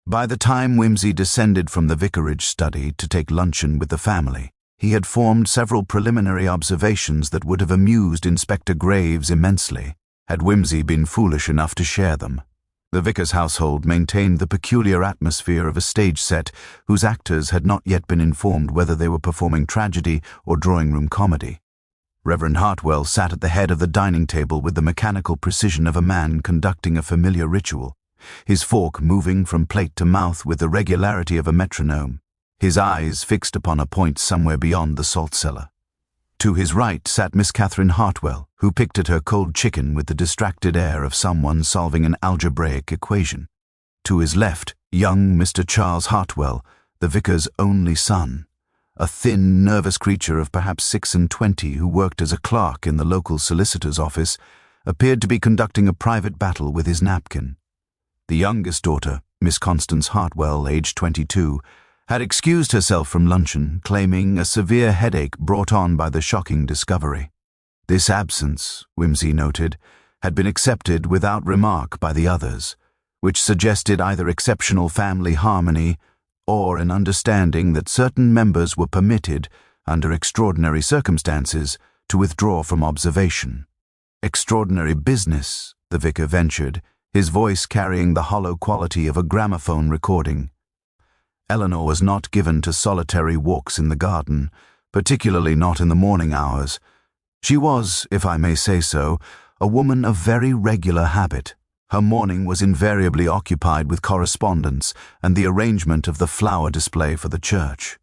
By the time Whimsy descended from the vicarage study to take luncheon with the family, he had formed several preliminary observations that would have amused Inspector Graves immensely, had Whimsy been foolish enough to share them. The vicar's household maintained the peculiar atmosphere of a stage set whose actors had not yet been informed whether they were performing tragedy or drawing-room comedy. Reverend Hartwell sat at the head of the dining table with the mechanical precision of a man conducting a familiar ritual, his fork moving from plate to mouth with the regularity of a metronome, his eyes fixed upon a point somewhere beyond the salt cellar. To his right sat Miss Catherine Hartwell, who picked at her cold chicken with the distracted air of someone solving an algebraic equation. To his left, young Mr. Charles Hartwell, the vicar's only son, a thin, nervous creature of perhaps 26 who worked as a clerk in the local solicitor's office, appeared to be conducting a private battle with his napkin. The youngest daughter, Miss Constance Hartwell, aged 22, had excused herself from luncheon, claiming a severe headache brought on by the shocking discovery. This absence, Whimsy noted, had been accepted without remark by the others, which suggested either exceptional family harmony or an understanding that certain members were permitted, under extraordinary circumstances, to withdraw from observation. Extraordinary business, the vicar ventured, his voice carrying the hollow quality of a gramophone recording. Eleanor was not given to solitary walks in the garden, particularly not in the morning hours. She was, if I may say so, a woman of very regular habit. Her morning was invariably occupied with correspondence and the arrangement of the flower display for the church.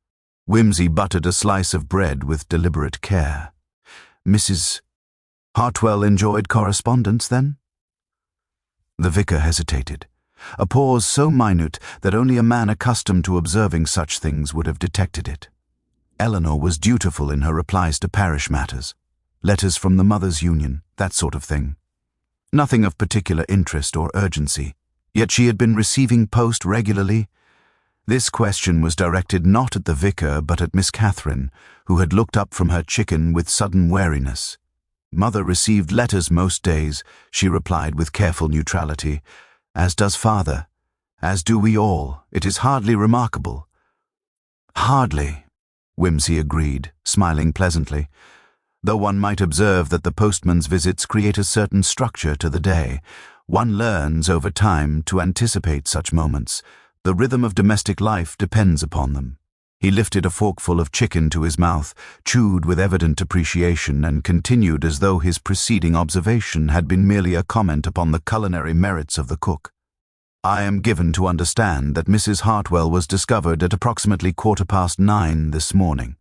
Whimsy buttered a slice of bread with deliberate care. Mrs. Hartwell enjoyed correspondence, then? The vicar hesitated, a pause so minute that only a man accustomed to observing such things would have detected it. Eleanor was dutiful in her replies to parish matters, letters from the Mothers' Union, that sort of thing. Nothing of particular interest or urgency, yet she had been receiving post regularly. This question was directed not at the vicar but at Miss Catherine, who had looked up from her chicken with sudden wariness. Mother received letters most days, she replied with careful neutrality, as does father, as do we all. It is hardly remarkable. Hardly, Whimsy agreed, smiling pleasantly, though one might observe that the postman's visits create a certain structure to the day. One learns over time to anticipate such moments. The rhythm of domestic life depends upon them. He lifted a forkful of chicken to his mouth, chewed with evident appreciation, and continued as though his preceding observation had been merely a comment upon the culinary merits of the cook. I am given to understand that Mrs. Hartwell was discovered at approximately 9:15 this morning.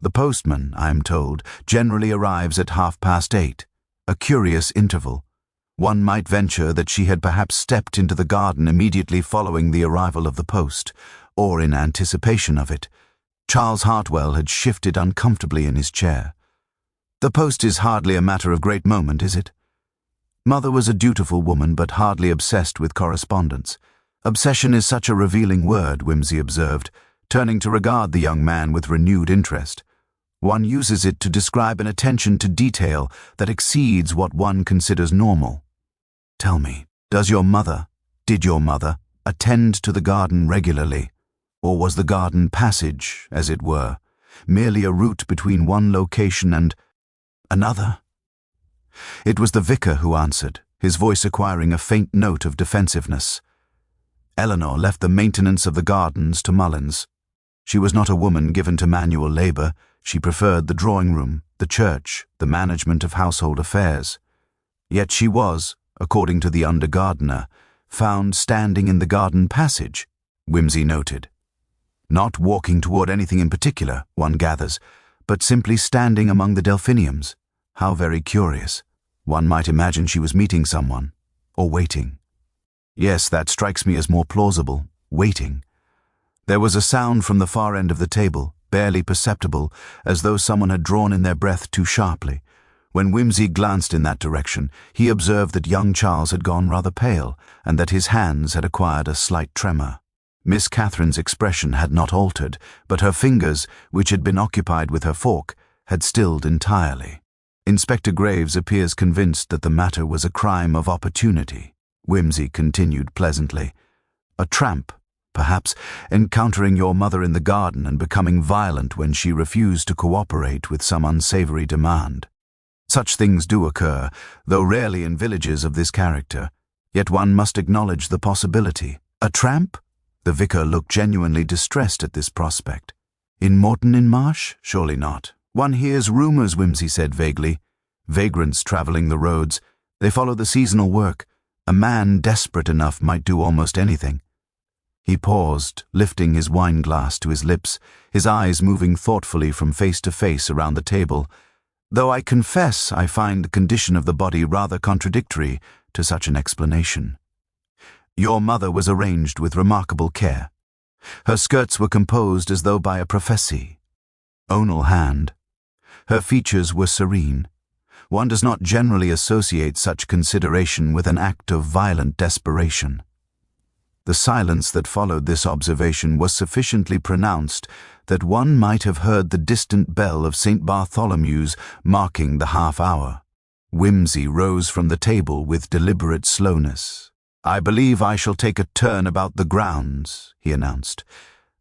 The postman, I am told, generally arrives at 8:30, a curious interval. One might venture that she had perhaps stepped into the garden immediately following the arrival of the post, or in anticipation of it. Charles Hartwell had shifted uncomfortably in his chair. The post is hardly a matter of great moment, is it? Mother was a dutiful woman, but hardly obsessed with correspondence. Obsession is such a revealing word, Whimsy observed, turning to regard the young man with renewed interest. One uses it to describe an attention to detail that exceeds what one considers normal. Tell me, did your mother, attend to the garden regularly, or was the garden passage, as it were, merely a route between one location and another? It was the vicar who answered, his voice acquiring a faint note of defensiveness. Eleanor left the maintenance of the gardens to Mullins. She was not a woman given to manual labor. She preferred the drawing-room, the church, the management of household affairs. Yet she was, according to the under-gardener, found standing in the garden passage, Whimsy noted. Not walking toward anything in particular, one gathers, but simply standing among the delphiniums. How very curious. One might imagine she was meeting someone, or waiting. Yes, that strikes me as more plausible, waiting. There was a sound from the far end of the table, barely perceptible, as though someone had drawn in their breath too sharply. When Whimsy glanced in that direction, he observed that young Charles had gone rather pale, and that his hands had acquired a slight tremor. Miss Catherine's expression had not altered, but her fingers, which had been occupied with her fork, had stilled entirely. Inspector Graves appears convinced that the matter was a crime of opportunity, Whimsy continued pleasantly. A tramp, Perhaps encountering your mother in the garden and becoming violent when she refused to cooperate with some unsavory demand. Such things do occur, though rarely in villages of this character. Yet one must acknowledge the possibility. A tramp? The vicar looked genuinely distressed at this prospect. In Morton-in-Marsh? Surely not. One hears rumors, Whimsy said vaguely. Vagrants traveling the roads. They follow the seasonal work. A man desperate enough might do almost anything. He paused, lifting his wine-glass to his lips, his eyes moving thoughtfully from face to face around the table, though I confess I find the condition of the body rather contradictory to such an explanation. Your mother was arranged with remarkable care. Her skirts were composed as though by a prophecy. Onal hand. Her features were serene. One does not generally associate such consideration with an act of violent desperation. The silence that followed this observation was sufficiently pronounced that one might have heard the distant bell of St. Bartholomew's marking the half-hour. Whimsy rose from the table with deliberate slowness. "I believe I shall take a turn about the grounds," he announced.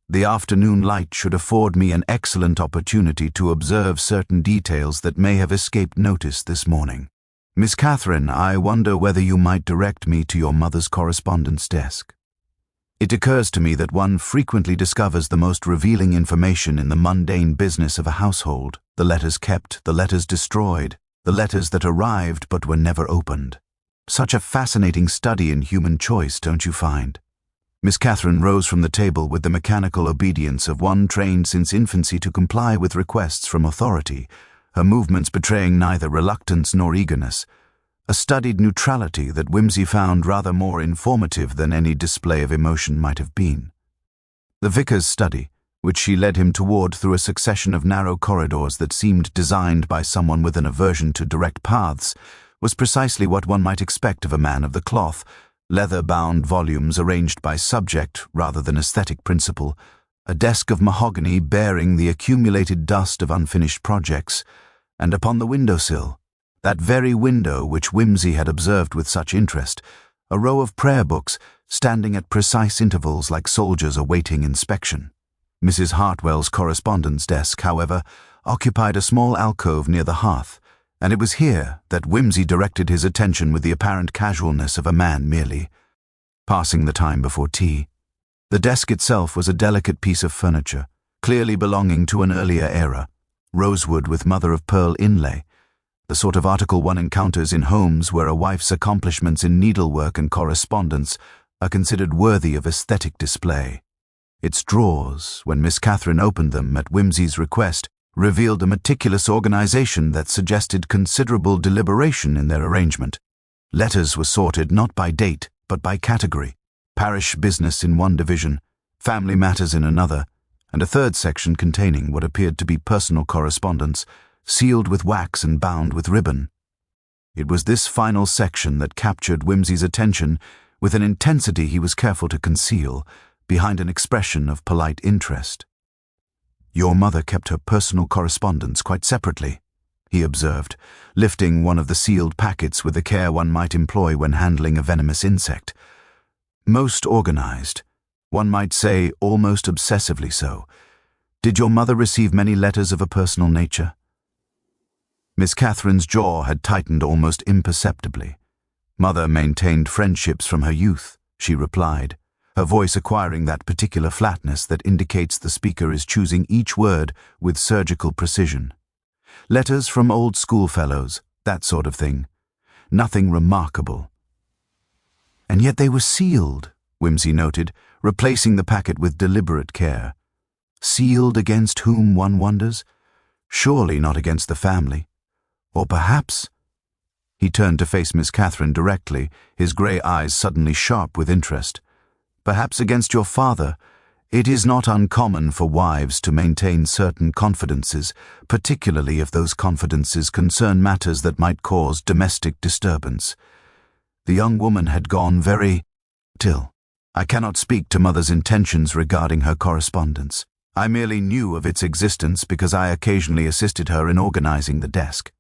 "The afternoon light should afford me an excellent opportunity to observe certain details that may have escaped notice this morning. Miss Catherine, I wonder whether you might direct me to your mother's correspondence desk. It occurs to me that one frequently discovers the most revealing information in the mundane business of a household, the letters kept, the letters destroyed, the letters that arrived but were never opened. Such a fascinating study in human choice, don't you find?" Miss Catherine rose from the table with the mechanical obedience of one trained since infancy to comply with requests from authority, her movements betraying neither reluctance nor eagerness, a studied neutrality that Whimsy found rather more informative than any display of emotion might have been. The vicar's study, which she led him toward through a succession of narrow corridors that seemed designed by someone with an aversion to direct paths, was precisely what one might expect of a man of the cloth: leather-bound volumes arranged by subject rather than aesthetic principle, a desk of mahogany bearing the accumulated dust of unfinished projects, and upon the windowsill, that very window which Whimsy had observed with such interest, a row of prayer books standing at precise intervals like soldiers awaiting inspection. Mrs. Hartwell's correspondence desk, however, occupied a small alcove near the hearth, and it was here that Whimsy directed his attention with the apparent casualness of a man merely passing the time before tea. The desk itself was a delicate piece of furniture, clearly belonging to an earlier era, rosewood with mother-of-pearl inlay, the sort of article one encounters in homes where a wife's accomplishments in needlework and correspondence are considered worthy of aesthetic display. Its drawers, when Miss Catherine opened them at Whimsy's request, revealed a meticulous organization that suggested considerable deliberation in their arrangement. Letters were sorted not by date, but by category: parish business in one division, family matters in another, and a third section containing what appeared to be personal correspondence, sealed with wax and bound with ribbon. It was this final section that captured Whimsy's attention with an intensity he was careful to conceal behind an expression of polite interest. "Your mother kept her personal correspondence quite separately," he observed, lifting one of the sealed packets with the care one might employ when handling a venomous insect. "Most organized. One might say almost obsessively so. Did your mother receive many letters of a personal nature?" Miss Catherine's jaw had tightened almost imperceptibly. "Mother maintained friendships from her youth," she replied, her voice acquiring that particular flatness that indicates the speaker is choosing each word with surgical precision. "Letters from old schoolfellows, that sort of thing. Nothing remarkable." "And yet they were sealed," Whimsy noted, replacing the packet with deliberate care. "Sealed against whom, one wonders? Surely not against the family. Or perhaps—" He turned to face Miss Catherine directly, his grey eyes suddenly sharp with interest. "Perhaps against your father. It is not uncommon for wives to maintain certain confidences, particularly if those confidences concern matters that might cause domestic disturbance. The young woman had gone very till. I cannot speak to mother's intentions regarding her correspondence. I merely knew of its existence because I occasionally assisted her in organizing the desk."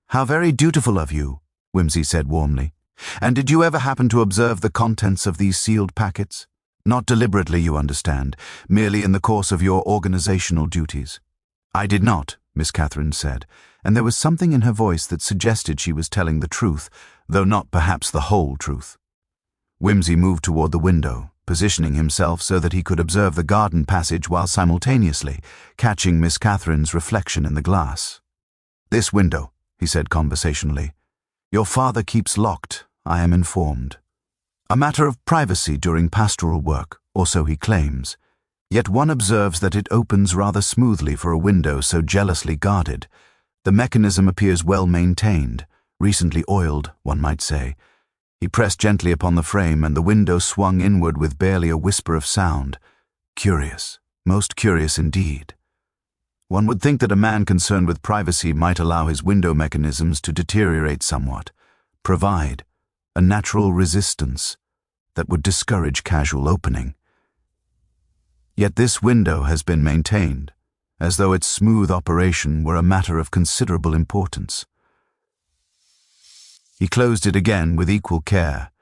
"How very dutiful of you," Whimsy said warmly. "And did you ever happen to observe the contents of these sealed packets?" Not deliberately, you understand, merely in the course of your organizational duties. I did not, Miss Catherine said, and there was something in her voice that suggested she was telling the truth, though not perhaps the whole truth. Whimsy moved toward the window, positioning himself so that he could observe the garden passage while simultaneously catching Miss Catherine's reflection in the glass. "This window," he said conversationally. "Your father keeps locked, I am informed. A matter of privacy during pastoral work, or so he claims. Yet one observes that it opens rather smoothly for a window so jealously guarded. The mechanism appears well maintained, recently oiled, one might say." He pressed gently upon the frame, and the window swung inward with barely a whisper of sound. Curious, most curious indeed. One would think that a man concerned with privacy might allow his window mechanisms to deteriorate somewhat, provide a natural resistance that would discourage casual opening. Yet this window has been maintained, as though its smooth operation were a matter of considerable importance. He closed it again with equal care,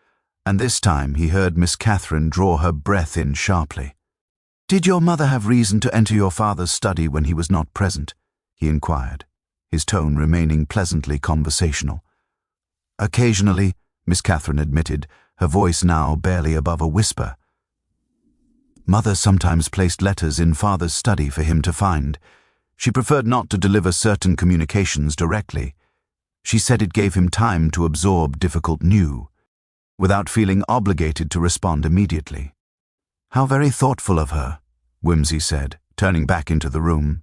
and this time he heard Miss Catherine draw her breath in sharply. "Did your mother have reason to enter your father's study when he was not present?" he inquired, his tone remaining pleasantly conversational. "Occasionally," Miss Catherine admitted, her voice now barely above a whisper. "Mother sometimes placed letters in father's study for him to find. She preferred not to deliver certain communications directly. She said it gave him time to absorb difficult news, without feeling obligated to respond immediately." "How very thoughtful of her," Whimsy said, turning back into the room.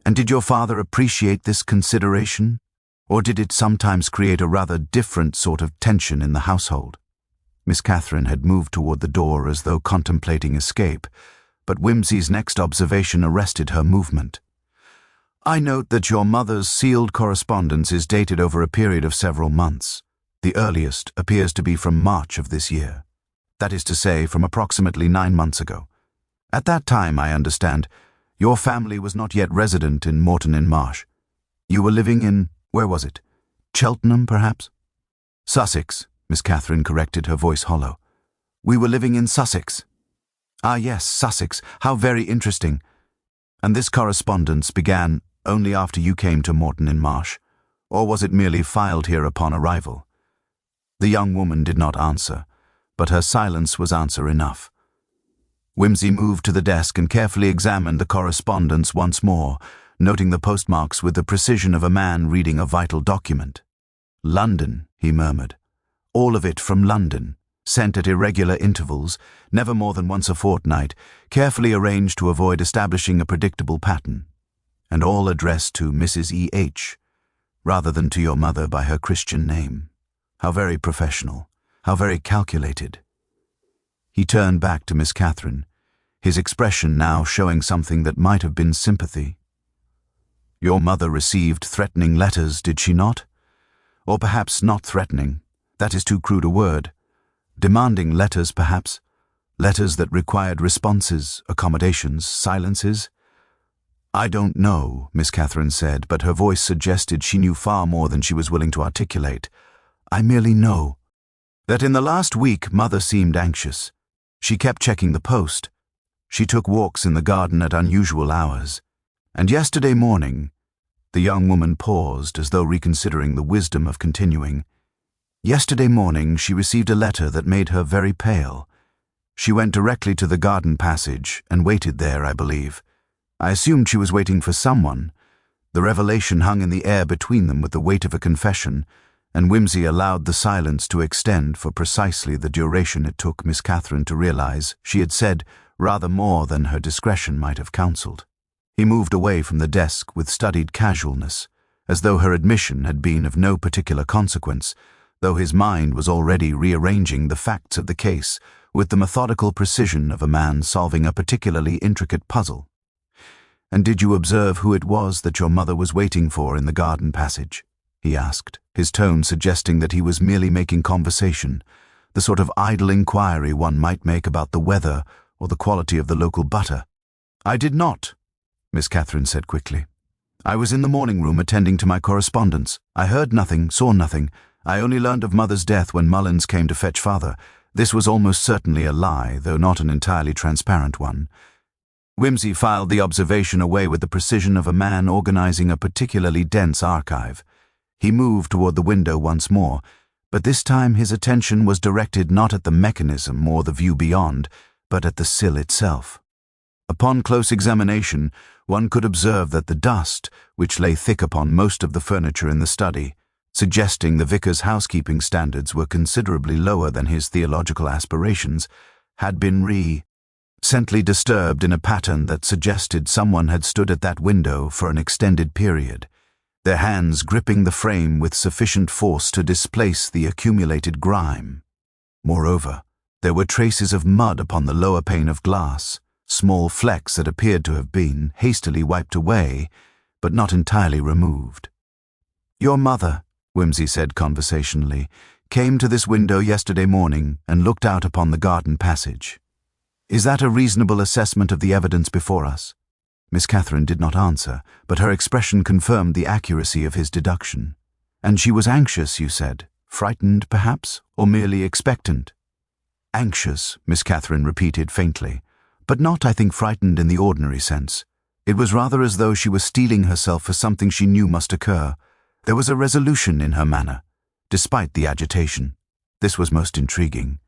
"And did your father appreciate this consideration, or did it sometimes create a rather different sort of tension in the household?" Miss Catherine had moved toward the door as though contemplating escape, but Whimsy's next observation arrested her movement. "I note that your mother's sealed correspondence is dated over a period of several months. The earliest appears to be from March of this year. That is to say, from approximately 9 months ago. At that time, I understand, your family was not yet resident in Moreton-in-Marsh. You were living in, where was it? Cheltenham, perhaps?" "Sussex," Miss Catherine corrected, her voice hollow. "We were living in Sussex." "Ah, yes, Sussex. How very interesting. And this correspondence began only after you came to Moreton-in-Marsh, or was it merely filed here upon arrival?" The young woman did not answer, but her silence was answer enough. Whimsy moved to the desk and carefully examined the correspondence once more, noting the postmarks with the precision of a man reading a vital document. "London," he murmured. "All of it from London, sent at irregular intervals, never more than once a fortnight, carefully arranged to avoid establishing a predictable pattern. And all addressed to Mrs. E.H., rather than to your mother by her Christian name. How very professional, how very calculated." He turned back to Miss Catherine, his expression now showing something that might have been sympathy. "Your mother received threatening letters, did she not? Or perhaps not threatening, that is too crude a word. Demanding letters, perhaps? Letters that required responses, accommodations, silences?" "I don't know," Miss Catherine said, but her voice suggested she knew far more than she was willing to articulate. "I merely know that in the last week Mother seemed anxious. She kept checking the post. She took walks in the garden at unusual hours. And yesterday morning—" the young woman paused as though reconsidering the wisdom of continuing. "Yesterday morning she received a letter that made her very pale. She went directly to the garden passage and waited there, I believe. I assumed she was waiting for someone. The revelation hung in the air between them with the weight of a confession, and Whimsy allowed the silence to extend for precisely the duration it took Miss Catherine to realize she had said rather more than her discretion might have counseled. He moved away from the desk with studied casualness, as though her admission had been of no particular consequence, though his mind was already rearranging the facts of the case with the methodical precision of a man solving a particularly intricate puzzle. "And did you observe who it was that your mother was waiting for in the garden passage?" he asked, his tone suggesting that he was merely making conversation, the sort of idle inquiry one might make about the weather or the quality of the local butter. "I did not," Miss Catherine said quickly. "I was in the morning room attending to my correspondence. I heard nothing, saw nothing. I only learned of Mother's death when Mullins came to fetch Father, This was almost certainly a lie, though not an entirely transparent one. Whimsy filed the observation away with the precision of a man organizing a particularly dense archive. He moved toward the window once more, but this time his attention was directed not at the mechanism or the view beyond, but at the sill itself. Upon close examination, one could observe that the dust, which lay thick upon most of the furniture in the study, suggesting the vicar's housekeeping standards were considerably lower than his theological aspirations, had been recently disturbed in a pattern that suggested someone had stood at that window for an extended period, their hands gripping the frame with sufficient force to displace the accumulated grime. Moreover, there were traces of mud upon the lower pane of glass, small flecks that appeared to have been hastily wiped away, but not entirely removed. "Your mother," Whimsy said conversationally, "came to this window yesterday morning and looked out upon the garden passage. Is that a reasonable assessment of the evidence before us?" Miss Catherine did not answer, but her expression confirmed the accuracy of his deduction. "And she was anxious, you said? Frightened, perhaps, or merely expectant?" "Anxious," Miss Catherine repeated faintly, "but not, I think, frightened in the ordinary sense. It was rather as though she was steeling herself for something she knew must occur. There was a resolution in her manner, despite the agitation. This was most intriguing."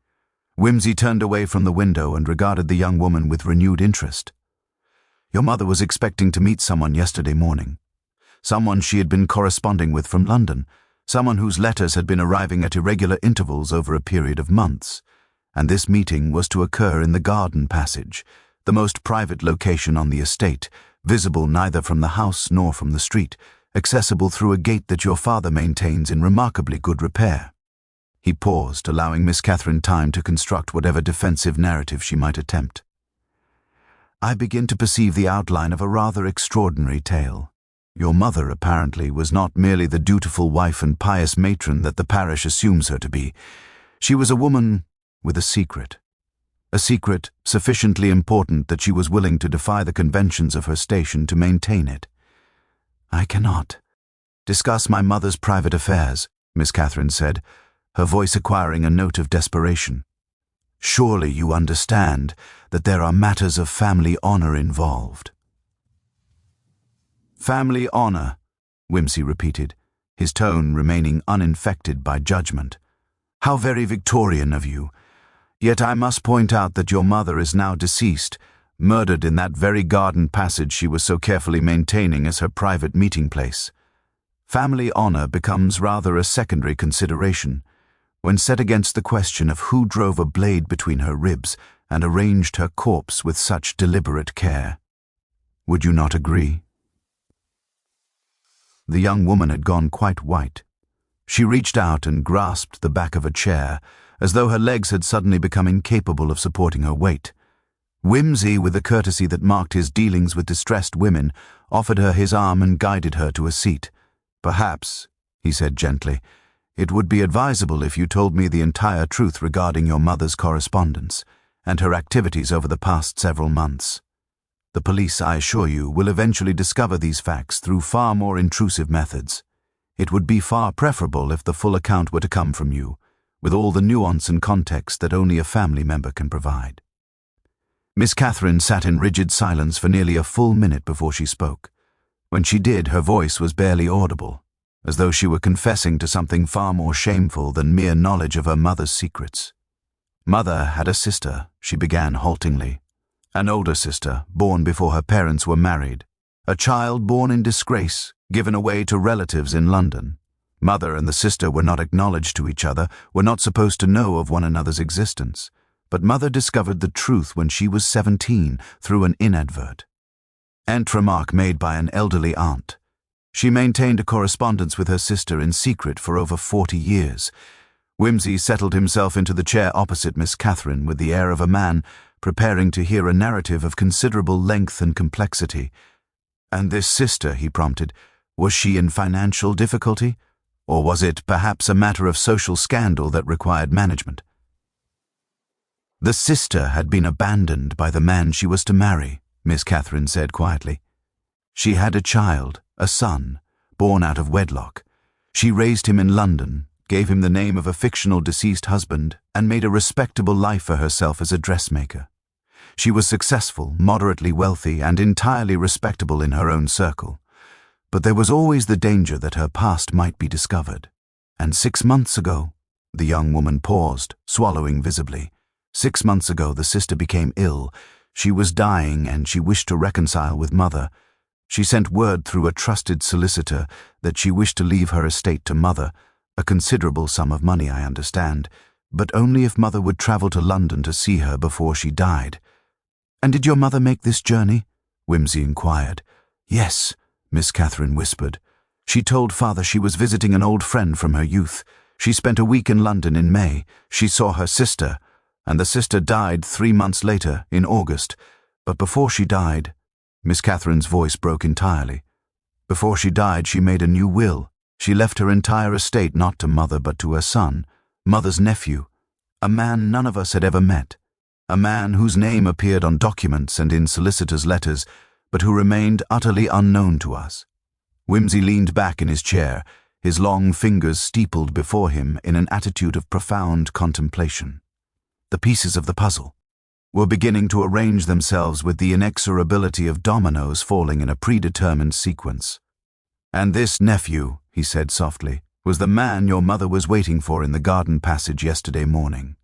Whimsy turned away from the window and regarded the young woman with renewed interest. "Your mother was expecting to meet someone yesterday morning. Someone she had been corresponding with from London, someone whose letters had been arriving at irregular intervals over a period of months. And this meeting was to occur in the garden passage, the most private location on the estate, visible neither from the house nor from the street, accessible through a gate that your father maintains in remarkably good repair." He paused, allowing Miss Catherine time to construct whatever defensive narrative she might attempt. "I begin to perceive the outline of a rather extraordinary tale. Your mother, apparently, was not merely the dutiful wife and pious matron that the parish assumes her to be. She was a woman with a secret sufficiently important that she was willing to defy the conventions of her station to maintain it." "I cannot discuss my mother's private affairs," Miss Catherine said, her voice acquiring a note of desperation. "Surely you understand that there are matters of family honor involved." "Family honor," Whimsy repeated, his tone remaining uninfected by judgment. "How very Victorian of you. Yet I must point out that your mother is now deceased, murdered in that very garden passage she was so carefully maintaining as her private meeting place. Family honor becomes rather a secondary consideration when set against the question of who drove a blade between her ribs and arranged her corpse with such deliberate care. Would you not agree?" The young woman had gone quite white. She reached out and grasped the back of a chair, as though her legs had suddenly become incapable of supporting her weight. Whimsy, with the courtesy that marked his dealings with distressed women, offered her his arm and guided her to a seat. "Perhaps," he said gently, "it would be advisable if you told me the entire truth regarding your mother's correspondence and her activities over the past several months. The police, I assure you, will eventually discover these facts through far more intrusive methods. It would be far preferable if the full account were to come from you, with all the nuance and context that only a family member can provide." Miss Catherine sat in rigid silence for nearly a full minute before she spoke. When she did, her voice was barely audible, as though she were confessing to something far more shameful than mere knowledge of her mother's secrets. "Mother had a sister," she began haltingly. "An older sister, born before her parents were married. A child born in disgrace, given away to relatives in London. Mother and the sister were not acknowledged to each other, were not supposed to know of one another's existence. But Mother discovered the truth when she was 17 through an inadvert. Remark made by an elderly aunt. She maintained a correspondence with her sister in secret for over 40 years. Whimsy settled himself into the chair opposite Miss Catherine with the air of a man preparing to hear a narrative of considerable length and complexity. "And this sister," he prompted, "was she in financial difficulty? Or was it perhaps a matter of social scandal that required management?" "The sister had been abandoned by the man she was to marry," Miss Catherine said quietly. "She had a child, a son, born out of wedlock. She raised him in London, gave him the name of a fictional deceased husband, and made a respectable life for herself as a dressmaker. She was successful, moderately wealthy, and entirely respectable in her own circle. But there was always the danger that her past might be discovered. And 6 months ago, the young woman paused, swallowing visibly. 6 months ago, the sister became ill. She was dying, and she wished to reconcile with Mother. She sent word through a trusted solicitor that she wished to leave her estate to Mother, a considerable sum of money, I understand, but only if Mother would travel to London to see her before she died. "And did your mother make this journey?" Whimsy inquired. "Yes," Miss Catherine whispered. "She told Father she was visiting an old friend from her youth. She spent a week in London in May. She saw her sister, and the sister died 3 months later, in August. But before she died..." Miss Catherine's voice broke entirely. "Before she died, she made a new will. She left her entire estate not to Mother but to her son, Mother's nephew, a man none of us had ever met, a man whose name appeared on documents and in solicitors' letters, but who remained utterly unknown to us." Whimsy leaned back in his chair, his long fingers steepled before him in an attitude of profound contemplation. The pieces of the puzzle were beginning to arrange themselves with the inexorability of dominoes falling in a predetermined sequence. "And this nephew," he said softly, "was the man your mother was waiting for in the garden passage yesterday morning.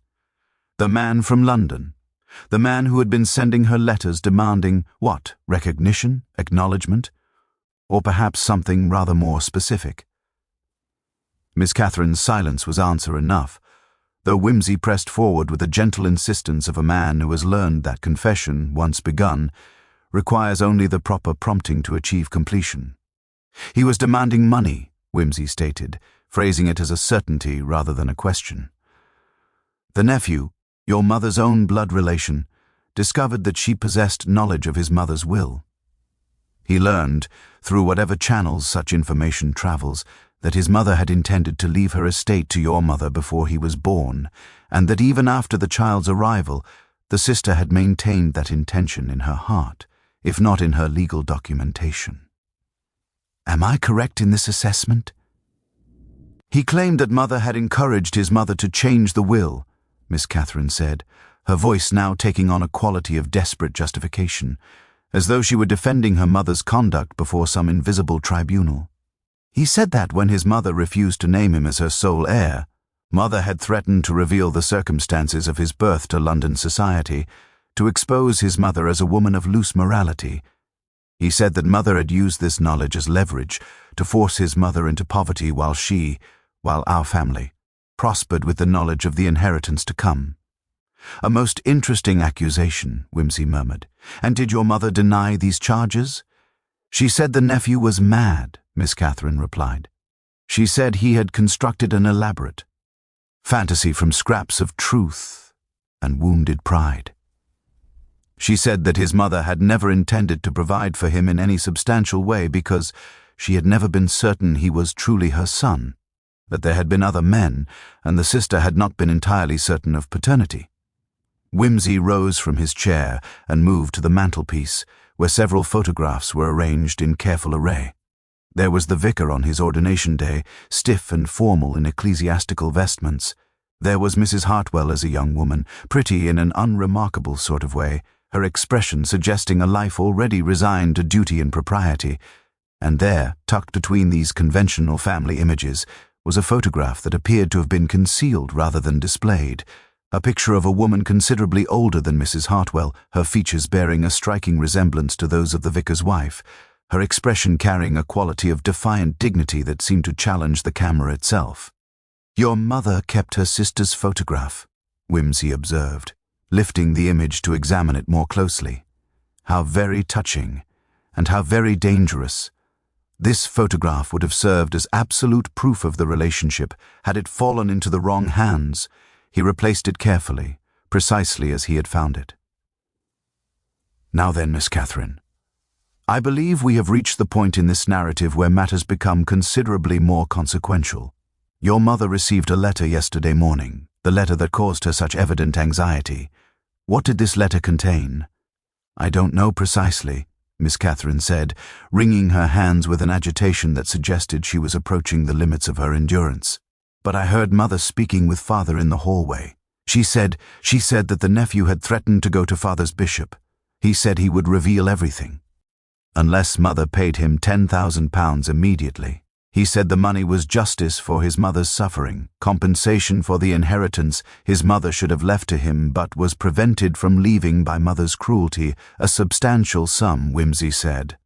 The man from London. The man who had been sending her letters demanding, what, recognition, acknowledgement, or perhaps something rather more specific." Miss Catherine's silence was answer enough, though Whimsy pressed forward with the gentle insistence of a man who has learned that confession, once begun, requires only the proper prompting to achieve completion. "He was demanding money," Whimsy stated, phrasing it as a certainty rather than a question. "The nephew, your mother's own blood relation, discovered that she possessed knowledge of his mother's will. He learned, through whatever channels such information travels, that his mother had intended to leave her estate to your mother before he was born, and that even after the child's arrival, the sister had maintained that intention in her heart, if not in her legal documentation. Am I correct in this assessment?" "He claimed that Mother had encouraged his mother to change the will," Miss Catherine said, her voice now taking on a quality of desperate justification, as though she were defending her mother's conduct before some invisible tribunal. "He said that when his mother refused to name him as her sole heir, Mother had threatened to reveal the circumstances of his birth to London society, to expose his mother as a woman of loose morality. He said that Mother had used this knowledge as leverage to force his mother into poverty while our family, prospered with the knowledge of the inheritance to come." "A most interesting accusation," Whimsy murmured. "And did your mother deny these charges?" "She said the nephew was mad," Miss Catherine replied. "She said he had constructed an elaborate fantasy from scraps of truth and wounded pride. She said that his mother had never intended to provide for him in any substantial way because she had never been certain he was truly her son, that there had been other men, and the sister had not been entirely certain of paternity." Whimsy rose from his chair and moved to the mantelpiece, where several photographs were arranged in careful array. There was the vicar on his ordination day, stiff and formal in ecclesiastical vestments. There was Mrs. Hartwell as a young woman, pretty in an unremarkable sort of way, her expression suggesting a life already resigned to duty and propriety. And there, tucked between these conventional family images, was a photograph that appeared to have been concealed rather than displayed, a picture of a woman considerably older than Mrs. Hartwell, her features bearing a striking resemblance to those of the vicar's wife, her expression carrying a quality of defiant dignity that seemed to challenge the camera itself. "Your mother kept her sister's photograph," Whimsy observed, lifting the image to examine it more closely. "How very touching, and how very dangerous. This photograph would have served as absolute proof of the relationship had it fallen into the wrong hands." He replaced it carefully, precisely as he had found it. "Now then, Miss Catherine, I believe we have reached the point in this narrative where matters become considerably more consequential. Your mother received a letter yesterday morning, the letter that caused her such evident anxiety. What did this letter contain?" "I don't know precisely," Miss Catherine said, wringing her hands with an agitation that suggested she was approaching the limits of her endurance. But I heard Mother speaking with Father in the hallway. She said that the nephew had threatened to go to Father's bishop. He said he would reveal everything. Unless Mother paid him £10,000 immediately. He said the money was justice for his mother's suffering, compensation for the inheritance his mother should have left to him but was prevented from leaving by Mother's cruelty, a substantial sum, Whimsy said.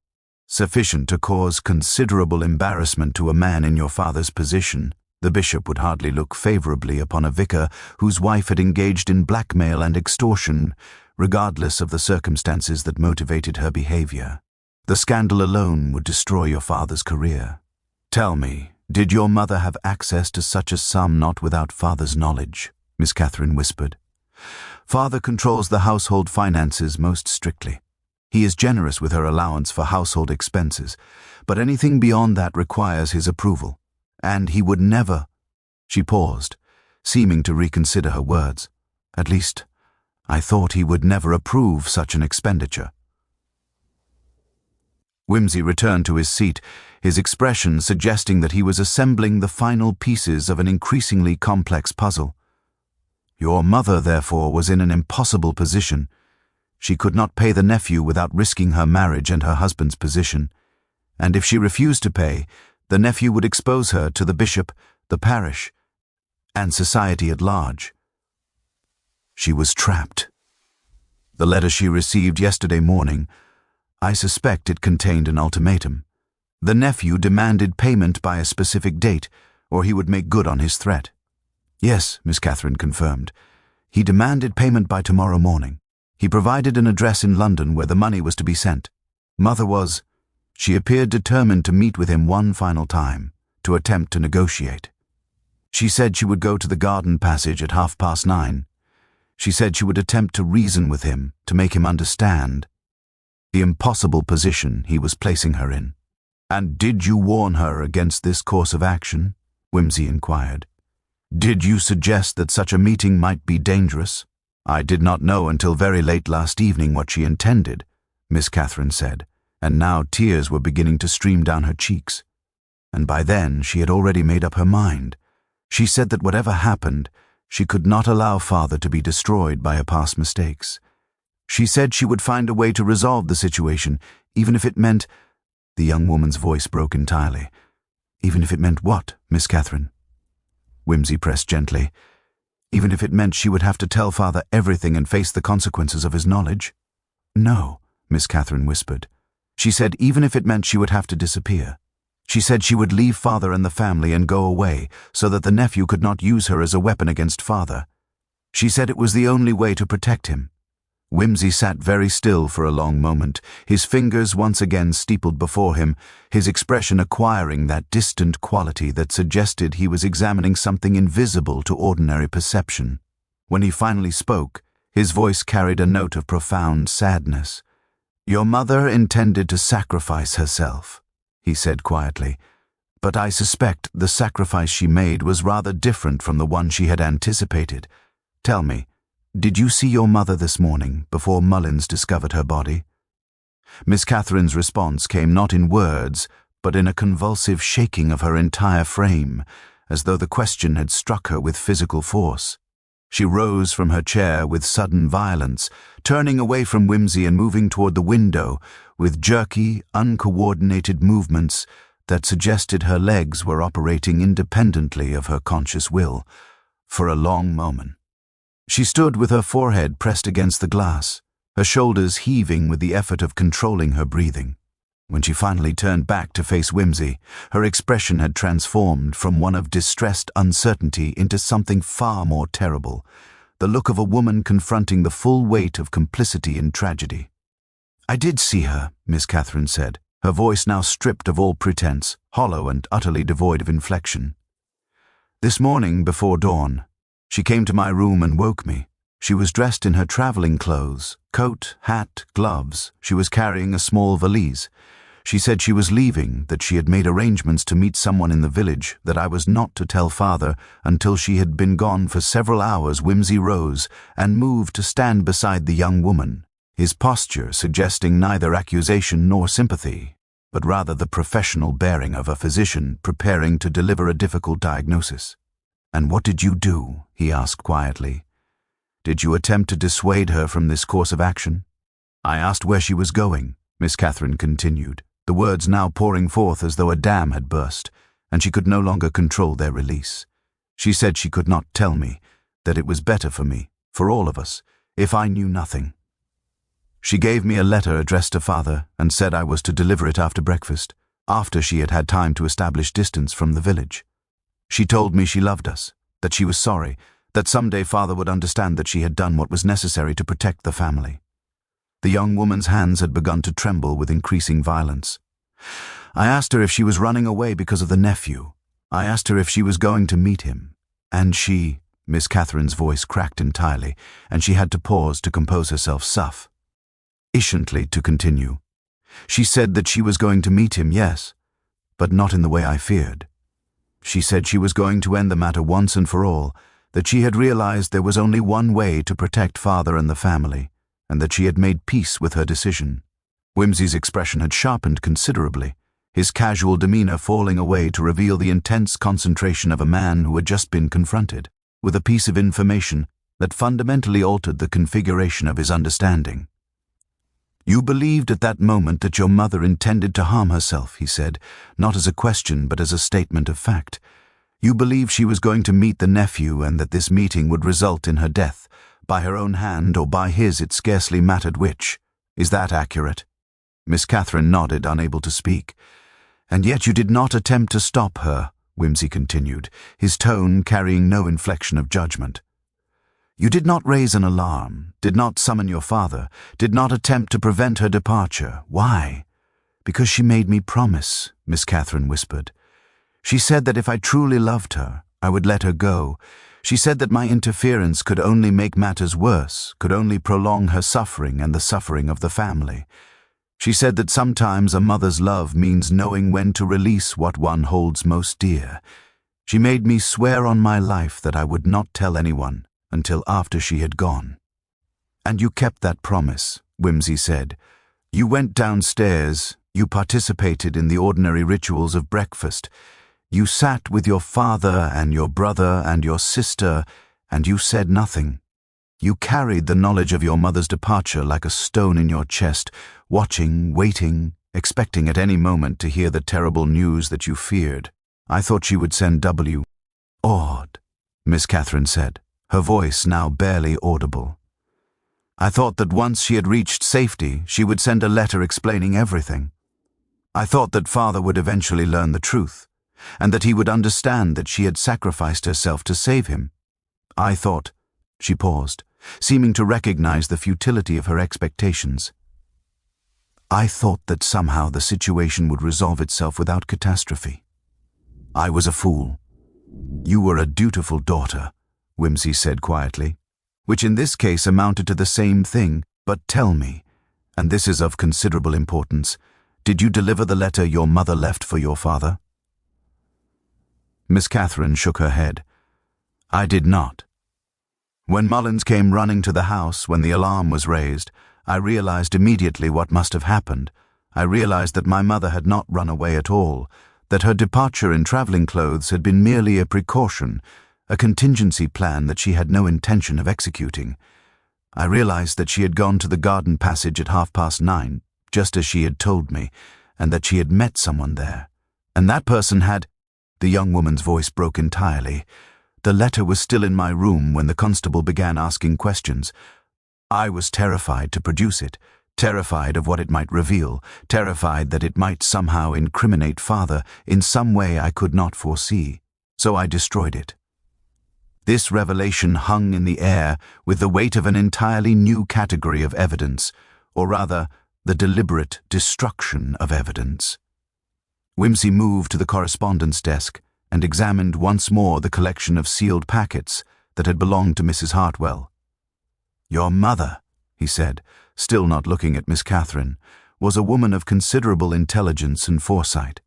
Sufficient to cause considerable embarrassment to a man in your father's position. The bishop would hardly look favorably upon a vicar whose wife had engaged in blackmail and extortion, regardless of the circumstances that motivated her behavior. The scandal alone would destroy your father's career. Tell me, did your mother have access to such a sum not without Father's knowledge? Miss Catherine whispered. Father controls the household finances most strictly. He is generous with her allowance for household expenses, but anything beyond that requires his approval. And he would never— She paused, seeming to reconsider her words. At least, I thought he would never approve such an expenditure. Whimsy returned to his seat, his expression suggesting that he was assembling the final pieces of an increasingly complex puzzle. Your mother, therefore, was in an impossible position. She could not pay the nephew without risking her marriage and her husband's position. And if she refused to pay, the nephew would expose her to the bishop, the parish, and society at large. She was trapped. The letter she received yesterday morning— I suspect it contained an ultimatum. The nephew demanded payment by a specific date, or he would make good on his threat. Yes, Miss Catherine confirmed. He demanded payment by tomorrow morning. He provided an address in London where the money was to be sent. Mother was— She appeared determined to meet with him one final time, to attempt to negotiate. She said she would go to the garden passage at 9:30. She said she would attempt to reason with him, to make him understand the impossible position he was placing her in. And did you warn her against this course of action? Whimsy inquired. Did you suggest that such a meeting might be dangerous? I did not know until very late last evening what she intended, Miss Catherine said, and now tears were beginning to stream down her cheeks. And by then she had already made up her mind. She said that whatever happened, she could not allow Father to be destroyed by her past mistakes. She said she would find a way to resolve the situation, even if it meant— The young woman's voice broke entirely. Even if it meant what, Miss Catherine? Whimsy pressed gently. Even if it meant she would have to tell Father everything and face the consequences of his knowledge? No, Miss Catherine whispered. She said even if it meant she would have to disappear. She said she would leave Father and the family and go away, so that the nephew could not use her as a weapon against Father. She said it was the only way to protect him. Whimsy sat very still for a long moment, his fingers once again steepled before him, his expression acquiring that distant quality that suggested he was examining something invisible to ordinary perception. When he finally spoke, his voice carried a note of profound sadness. Your mother intended to sacrifice herself, he said quietly, but I suspect the sacrifice she made was rather different from the one she had anticipated. Tell me, did you see your mother this morning, before Mullins discovered her body? Miss Catherine's response came not in words, but in a convulsive shaking of her entire frame, as though the question had struck her with physical force. She rose from her chair with sudden violence, turning away from Whimsy and moving toward the window, with jerky, uncoordinated movements that suggested her legs were operating independently of her conscious will, for a long moment. She stood with her forehead pressed against the glass, her shoulders heaving with the effort of controlling her breathing. When she finally turned back to face Whimsy, her expression had transformed from one of distressed uncertainty into something far more terrible, the look of a woman confronting the full weight of complicity in tragedy. I did see her, Miss Catherine said, her voice now stripped of all pretense, hollow and utterly devoid of inflection. This morning before dawn, she came to my room and woke me. She was dressed in her traveling clothes, coat, hat, gloves. She was carrying a small valise. She said she was leaving, that she had made arrangements to meet someone in the village, that I was not to tell Father until she had been gone for several hours. Whimsy rose and moved to stand beside the young woman, his posture suggesting neither accusation nor sympathy, but rather the professional bearing of a physician preparing to deliver a difficult diagnosis. "And what did you do?" he asked quietly. "Did you attempt to dissuade her from this course of action?" "I asked where she was going," Miss Catherine continued, the words now pouring forth as though a dam had burst, and she could no longer control their release. "She said she could not tell me, that it was better for me, for all of us, if I knew nothing. She gave me a letter addressed to Father and said I was to deliver it after breakfast, after she had had time to establish distance from the village. She told me she loved us, that she was sorry, that someday Father would understand that she had done what was necessary to protect the family." The young woman's hands had begun to tremble with increasing violence. "I asked her if she was running away because of the nephew. I asked her if she was going to meet him. And she—" Miss Catherine's voice cracked entirely, and she had to pause to compose herself sufficiently to continue. "She said that she was going to meet him, yes, but not in the way I feared. She said she was going to end the matter once and for all, that she had realized there was only one way to protect Father and the family, and that she had made peace with her decision." Whimsy's expression had sharpened considerably, his casual demeanor falling away to reveal the intense concentration of a man who had just been confronted with a piece of information that fundamentally altered the configuration of his understanding. "You believed at that moment that your mother intended to harm herself," he said, not as a question but as a statement of fact. "You believed she was going to meet the nephew and that this meeting would result in her death, by her own hand or by his, it scarcely mattered which. Is that accurate?" Miss Catherine nodded, unable to speak. "And yet you did not attempt to stop her," Whimsy continued, his tone carrying no inflection of judgment. "You did not raise an alarm, did not summon your father, did not attempt to prevent her departure. Why?" "Because she made me promise," Miss Catherine whispered. "She said that if I truly loved her, I would let her go. She said that my interference could only make matters worse, could only prolong her suffering and the suffering of the family. She said that sometimes a mother's love means knowing when to release what one holds most dear. She made me swear on my life that I would not tell anyone until after she had gone." "And you kept that promise," Whimsy said. "You went downstairs, you participated in the ordinary rituals of breakfast. You sat with your father and your brother and your sister, and you said nothing. You carried the knowledge of your mother's departure like a stone in your chest, watching, waiting, expecting at any moment to hear the terrible news that you feared. I thought she would send W. Odd," Miss Catherine said, her voice now barely audible. "I thought that once she had reached safety, she would send a letter explaining everything. I thought that Father would eventually learn the truth, and that he would understand that she had sacrificed herself to save him. I thought—" She paused, seeming to recognize the futility of her expectations. "I thought that somehow the situation would resolve itself without catastrophe. I was a fool. You were a dutiful daughter," Whimsy said quietly, "which in this case amounted to the same thing. But tell me, and this is of considerable importance, did you deliver the letter your mother left for your father?" Miss Catherine shook her head. "I did not. When Mullins came running to the house when the alarm was raised, I realized immediately what must have happened. I realized that my mother had not run away at all, that her departure in traveling clothes had been merely a precaution, a contingency plan that she had no intention of executing. I realized that she had gone to the garden passage at 9:30, just as she had told me, and that she had met someone there. And that person had—" The young woman's voice broke entirely. "The letter was still in my room when the constable began asking questions. I was terrified to produce it, terrified of what it might reveal, terrified that it might somehow incriminate Father in some way I could not foresee. So I destroyed it. This revelation hung in the air with the weight of an entirely new category of evidence, or rather, the deliberate destruction of evidence." Whimsy moved to the correspondence desk and examined once more the collection of sealed packets that had belonged to Mrs. Hartwell. "Your mother," he said, still not looking at Miss Catherine, "was a woman of considerable intelligence and foresight.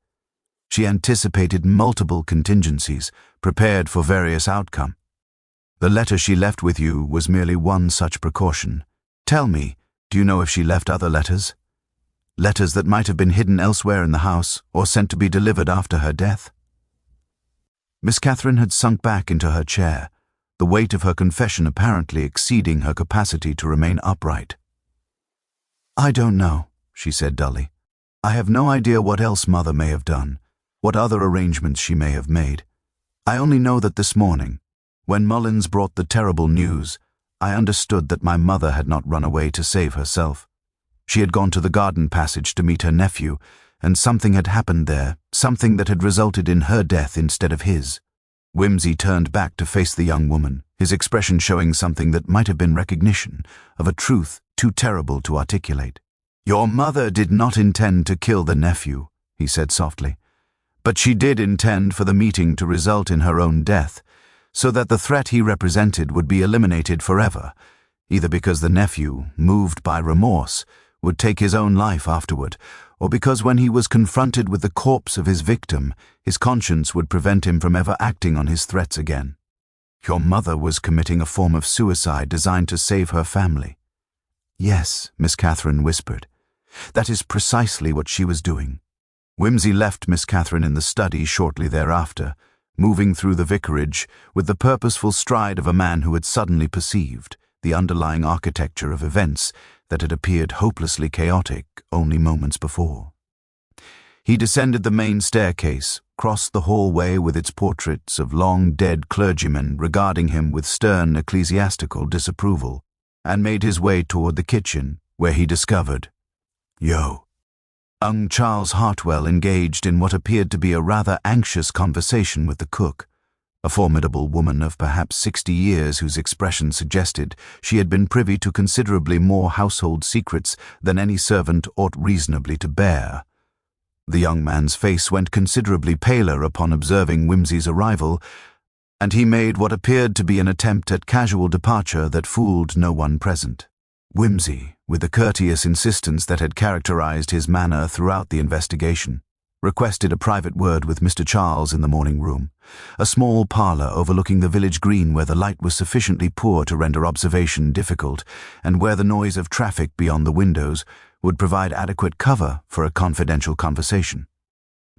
She anticipated multiple contingencies, prepared for various outcomes. The letter she left with you was merely one such precaution. Tell me, do you know if she left other letters? Letters that might have been hidden elsewhere in the house or sent to be delivered after her death?" Miss Catherine had sunk back into her chair, the weight of her confession apparently exceeding her capacity to remain upright. "I don't know," she said dully. "I have no idea what else Mother may have done, what other arrangements she may have made. I only know that this morning, when Mullins brought the terrible news, I understood that my mother had not run away to save herself. She had gone to the garden passage to meet her nephew, and something had happened there, something that had resulted in her death instead of his." Whimsy turned back to face the young woman, his expression showing something that might have been recognition of a truth too terrible to articulate. "Your mother did not intend to kill the nephew," he said softly, "but she did intend for the meeting to result in her own death, so that the threat he represented would be eliminated forever, either because the nephew, moved by remorse, would take his own life afterward, or because when he was confronted with the corpse of his victim, his conscience would prevent him from ever acting on his threats again. Your mother was committing a form of suicide designed to save her family." "Yes," Miss Catherine whispered. "That is precisely what she was doing." Whimsy left Miss Catherine in the study shortly thereafter, moving through the vicarage with the purposeful stride of a man who had suddenly perceived the underlying architecture of events that had appeared hopelessly chaotic only moments before. He descended the main staircase, crossed the hallway with its portraits of long-dead clergymen regarding him with stern ecclesiastical disapproval, and made his way toward the kitchen, where he discovered young Charles Hartwell engaged in what appeared to be a rather anxious conversation with the cook, a formidable woman of perhaps 60 years whose expression suggested she had been privy to considerably more household secrets than any servant ought reasonably to bear. The young man's face went considerably paler upon observing Whimsy's arrival, and he made what appeared to be an attempt at casual departure that fooled no one present. Whimsy, with the courteous insistence that had characterized his manner throughout the investigation, requested a private word with Mr. Charles in the morning room, a small parlor overlooking the village green where the light was sufficiently poor to render observation difficult, and where the noise of traffic beyond the windows would provide adequate cover for a confidential conversation.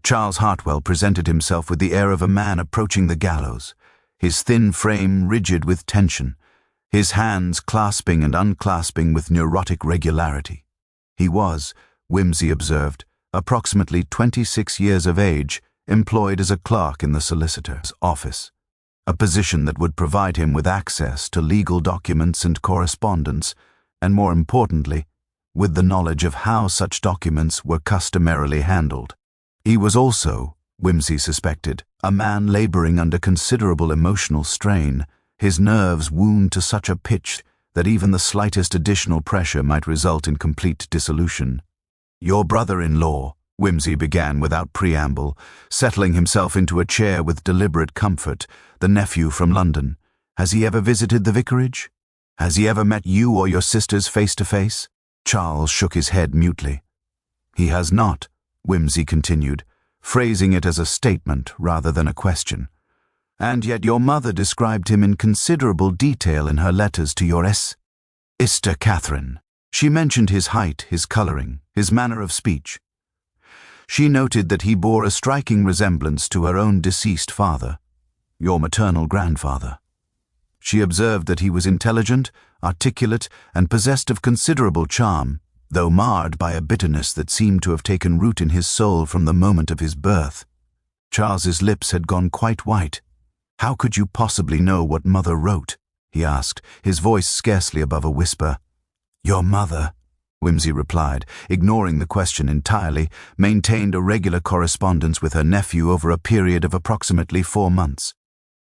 Charles Hartwell presented himself with the air of a man approaching the gallows, his thin frame rigid with tension, his hands clasping and unclasping with neurotic regularity. He was, Whimsy observed, approximately 26 years of age, employed as a clerk in the solicitor's office, a position that would provide him with access to legal documents and correspondence, and more importantly, with the knowledge of how such documents were customarily handled. He was also, Whimsy suspected, a man laboring under considerable emotional strain, his nerves wound to such a pitch that even the slightest additional pressure might result in complete dissolution. "Your brother-in-law," Whimsy began without preamble, settling himself into a chair with deliberate comfort, "the nephew from London. Has he ever visited the vicarage? Has he ever met you or your sisters face to face?" Charles shook his head mutely. "He has not," Whimsy continued, phrasing it as a statement rather than a question. "And yet your mother described him in considerable detail in her letters to your sister Catherine. She mentioned his height, his coloring, his manner of speech. She noted that he bore a striking resemblance to her own deceased father, your maternal grandfather. She observed that he was intelligent, articulate, and possessed of considerable charm, though marred by a bitterness that seemed to have taken root in his soul from the moment of his birth." Charles's lips had gone quite white. "How could you possibly know what Mother wrote?" he asked, his voice scarcely above a whisper. "Your mother," Whimsy replied, ignoring the question entirely, "maintained a regular correspondence with her nephew over a period of approximately 4 months.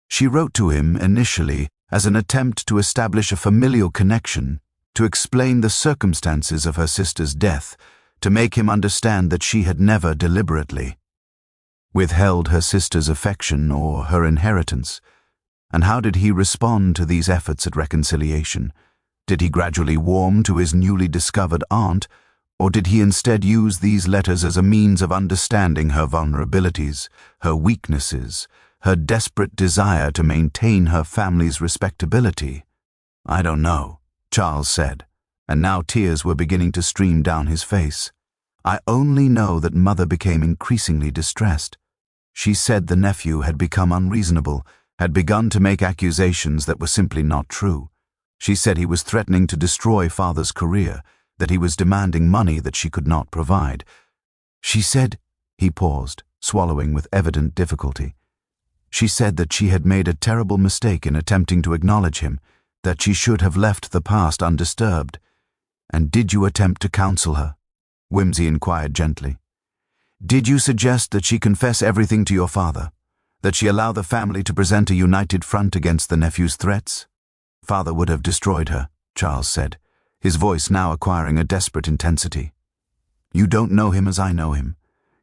She wrote to him initially as an attempt to establish a familial connection, to explain the circumstances of her sister's death, to make him understand that she had never deliberately withheld her sister's affection or her inheritance. And how did he respond to these efforts at reconciliation? Did he gradually warm to his newly discovered aunt, or did he instead use these letters as a means of understanding her vulnerabilities, her weaknesses, her desperate desire to maintain her family's respectability? "I don't know," Charles said, and now tears were beginning to stream down his face. "I only know that Mother became increasingly distressed. She said the nephew had become unreasonable, had begun to make accusations that were simply not true. She said he was threatening to destroy father's career, that he was demanding money that she could not provide. She said, he paused, swallowing with evident difficulty. She said that she had made a terrible mistake in attempting to acknowledge him, that she should have left the past undisturbed. And did you attempt to counsel her? Whimsy inquired gently. Did you suggest that she confess everything to your father, that she allow the family to present a united front against the nephew's threats? Father would have destroyed her, Charles said, his voice now acquiring a desperate intensity. You don't know him as I know him.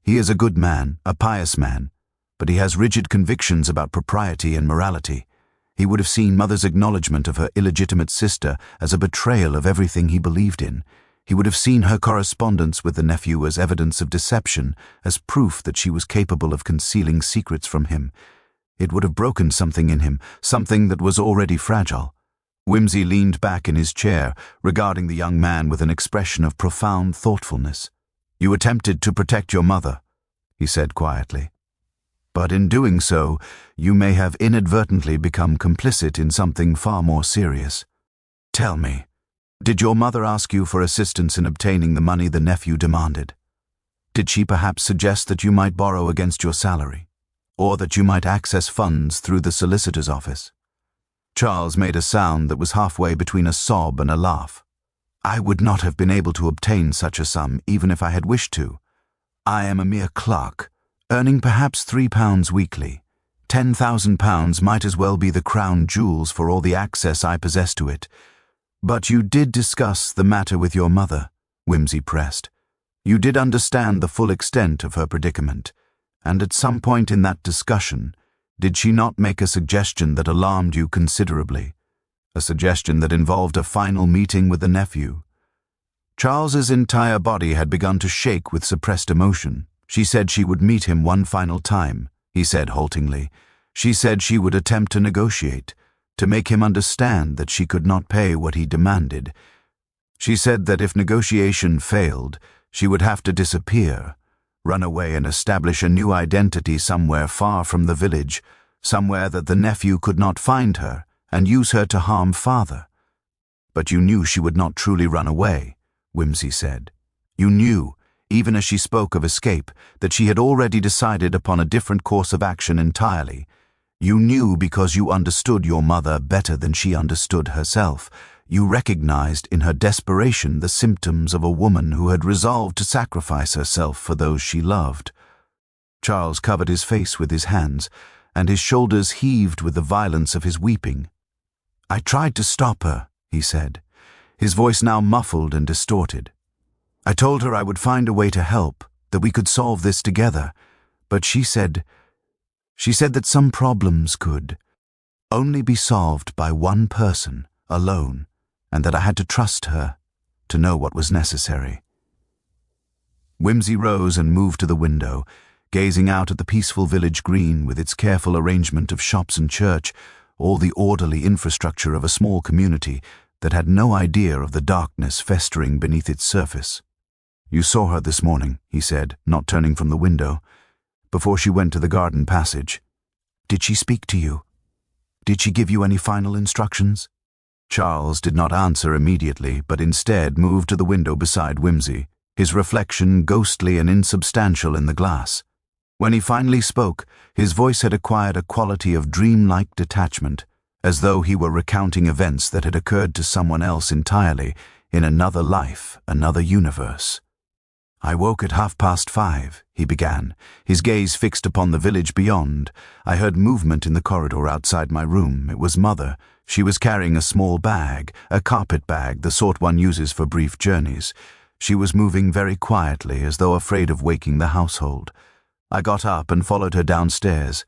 He is a good man, a pious man, but he has rigid convictions about propriety and morality. He would have seen Mother's acknowledgement of her illegitimate sister as a betrayal of everything he believed in. He would have seen her correspondence with the nephew as evidence of deception, as proof that she was capable of concealing secrets from him. It would have broken something in him, something that was already fragile. Whimsy leaned back in his chair, regarding the young man with an expression of profound thoughtfulness. You attempted to protect your mother, he said quietly. But in doing so, you may have inadvertently become complicit in something far more serious. Tell me, did your mother ask you for assistance in obtaining the money the nephew demanded? Did she perhaps suggest that you might borrow against your salary, or that you might access funds through the solicitor's office? Charles made a sound that was halfway between a sob and a laugh. I would not have been able to obtain such a sum even if I had wished to. I am a mere clerk, earning perhaps £3 weekly. £10,000 might as well be the crown jewels for all the access I possess to it. But you did discuss the matter with your mother, Whimsy pressed. You did understand the full extent of her predicament, and at some point in that discussion, did she not make a suggestion that alarmed you considerably? A suggestion that involved a final meeting with the nephew? Charles's entire body had begun to shake with suppressed emotion. She said she would meet him one final time, he said haltingly. She said she would attempt to negotiate, to make him understand that she could not pay what he demanded. She said that if negotiation failed, she would have to disappear, run away and establish a new identity somewhere far from the village, somewhere that the nephew could not find her, and use her to harm father. But you knew she would not truly run away, Whimsy said. You knew, even as she spoke of escape, that she had already decided upon a different course of action entirely. You knew because you understood your mother better than she understood herself. You recognized in her desperation the symptoms of a woman who had resolved to sacrifice herself for those she loved. Charles covered his face with his hands, and his shoulders heaved with the violence of his weeping. I tried to stop her, he said, his voice now muffled and distorted. I told her I would find a way to help, that we could solve this together, but she said that some problems could only be solved by one person, alone, and that I had to trust her to know what was necessary. Whimsy rose and moved to the window, gazing out at the peaceful village green with its careful arrangement of shops and church, all the orderly infrastructure of a small community that had no idea of the darkness festering beneath its surface. You saw her this morning, he said, not turning from the window, before she went to the garden passage. Did she speak to you? Did she give you any final instructions? Charles did not answer immediately, but instead moved to the window beside Whimsy, his reflection ghostly and insubstantial in the glass. When he finally spoke, his voice had acquired a quality of dreamlike detachment, as though he were recounting events that had occurred to someone else entirely, in another life, another universe. I woke at 5:30, he began, his gaze fixed upon the village beyond. I heard movement in the corridor outside my room. It was Mother. She was carrying a small bag, a carpet bag, the sort one uses for brief journeys. She was moving very quietly, as though afraid of waking the household. I got up and followed her downstairs.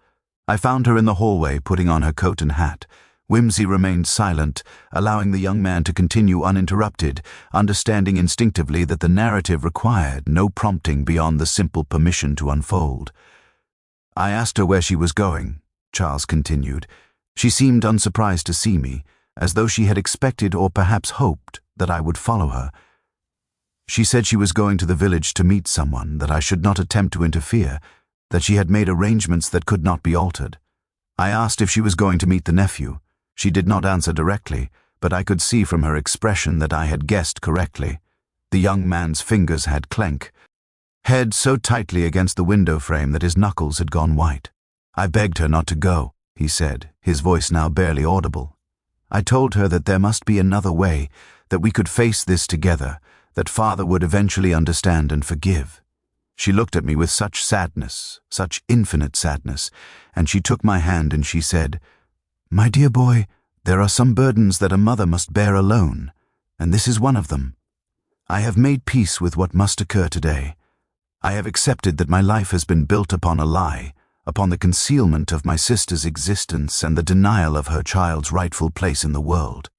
I found her in the hallway, putting on her coat and hat. Whimsy remained silent, allowing the young man to continue uninterrupted, understanding instinctively that the narrative required no prompting beyond the simple permission to unfold. I asked her where she was going, Charles continued. She seemed unsurprised to see me, as though she had expected or perhaps hoped that I would follow her. She said she was going to the village to meet someone, that I should not attempt to interfere, that she had made arrangements that could not be altered. I asked if she was going to meet the nephew. She did not answer directly, but I could see from her expression that I had guessed correctly. The young man's fingers had clenched, head so tightly against the window frame that his knuckles had gone white. I begged her not to go, he said, his voice now barely audible. I told her that there must be another way, that we could face this together, that Father would eventually understand and forgive. She looked at me with such sadness, such infinite sadness, and she took my hand and she said, "My dear boy, there are some burdens that a mother must bear alone, and this is one of them. I have made peace with what must occur today. I have accepted that my life has been built upon a lie, upon the concealment of my sister's existence and the denial of her child's rightful place in the world.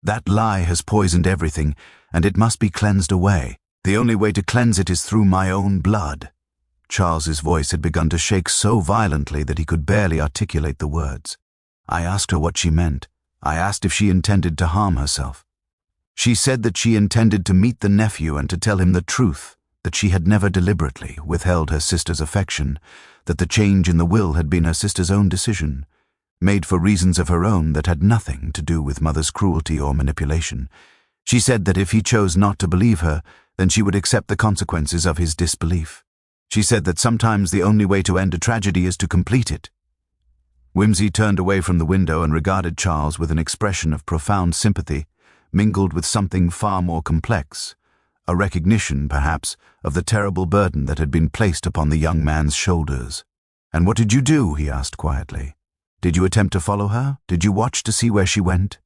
That lie has poisoned everything, and it must be cleansed away. The only way to cleanse it is through my own blood." Charles's voice had begun to shake so violently that he could barely articulate the words. I asked her what she meant. I asked if she intended to harm herself. She said that she intended to meet the nephew and to tell him the truth, that she had never deliberately withheld her sister's affection, that the change in the will had been her sister's own decision, made for reasons of her own that had nothing to do with Mother's cruelty or manipulation. She said that if he chose not to believe her, then she would accept the consequences of his disbelief. She said that sometimes the only way to end a tragedy is to complete it. Whimsy turned away from the window and regarded Charles with an expression of profound sympathy, mingled with something far more complex, a recognition, perhaps, of the terrible burden that had been placed upon the young man's shoulders. "And what did you do?" he asked quietly. "Did you attempt to follow her? Did you watch to see where she went?"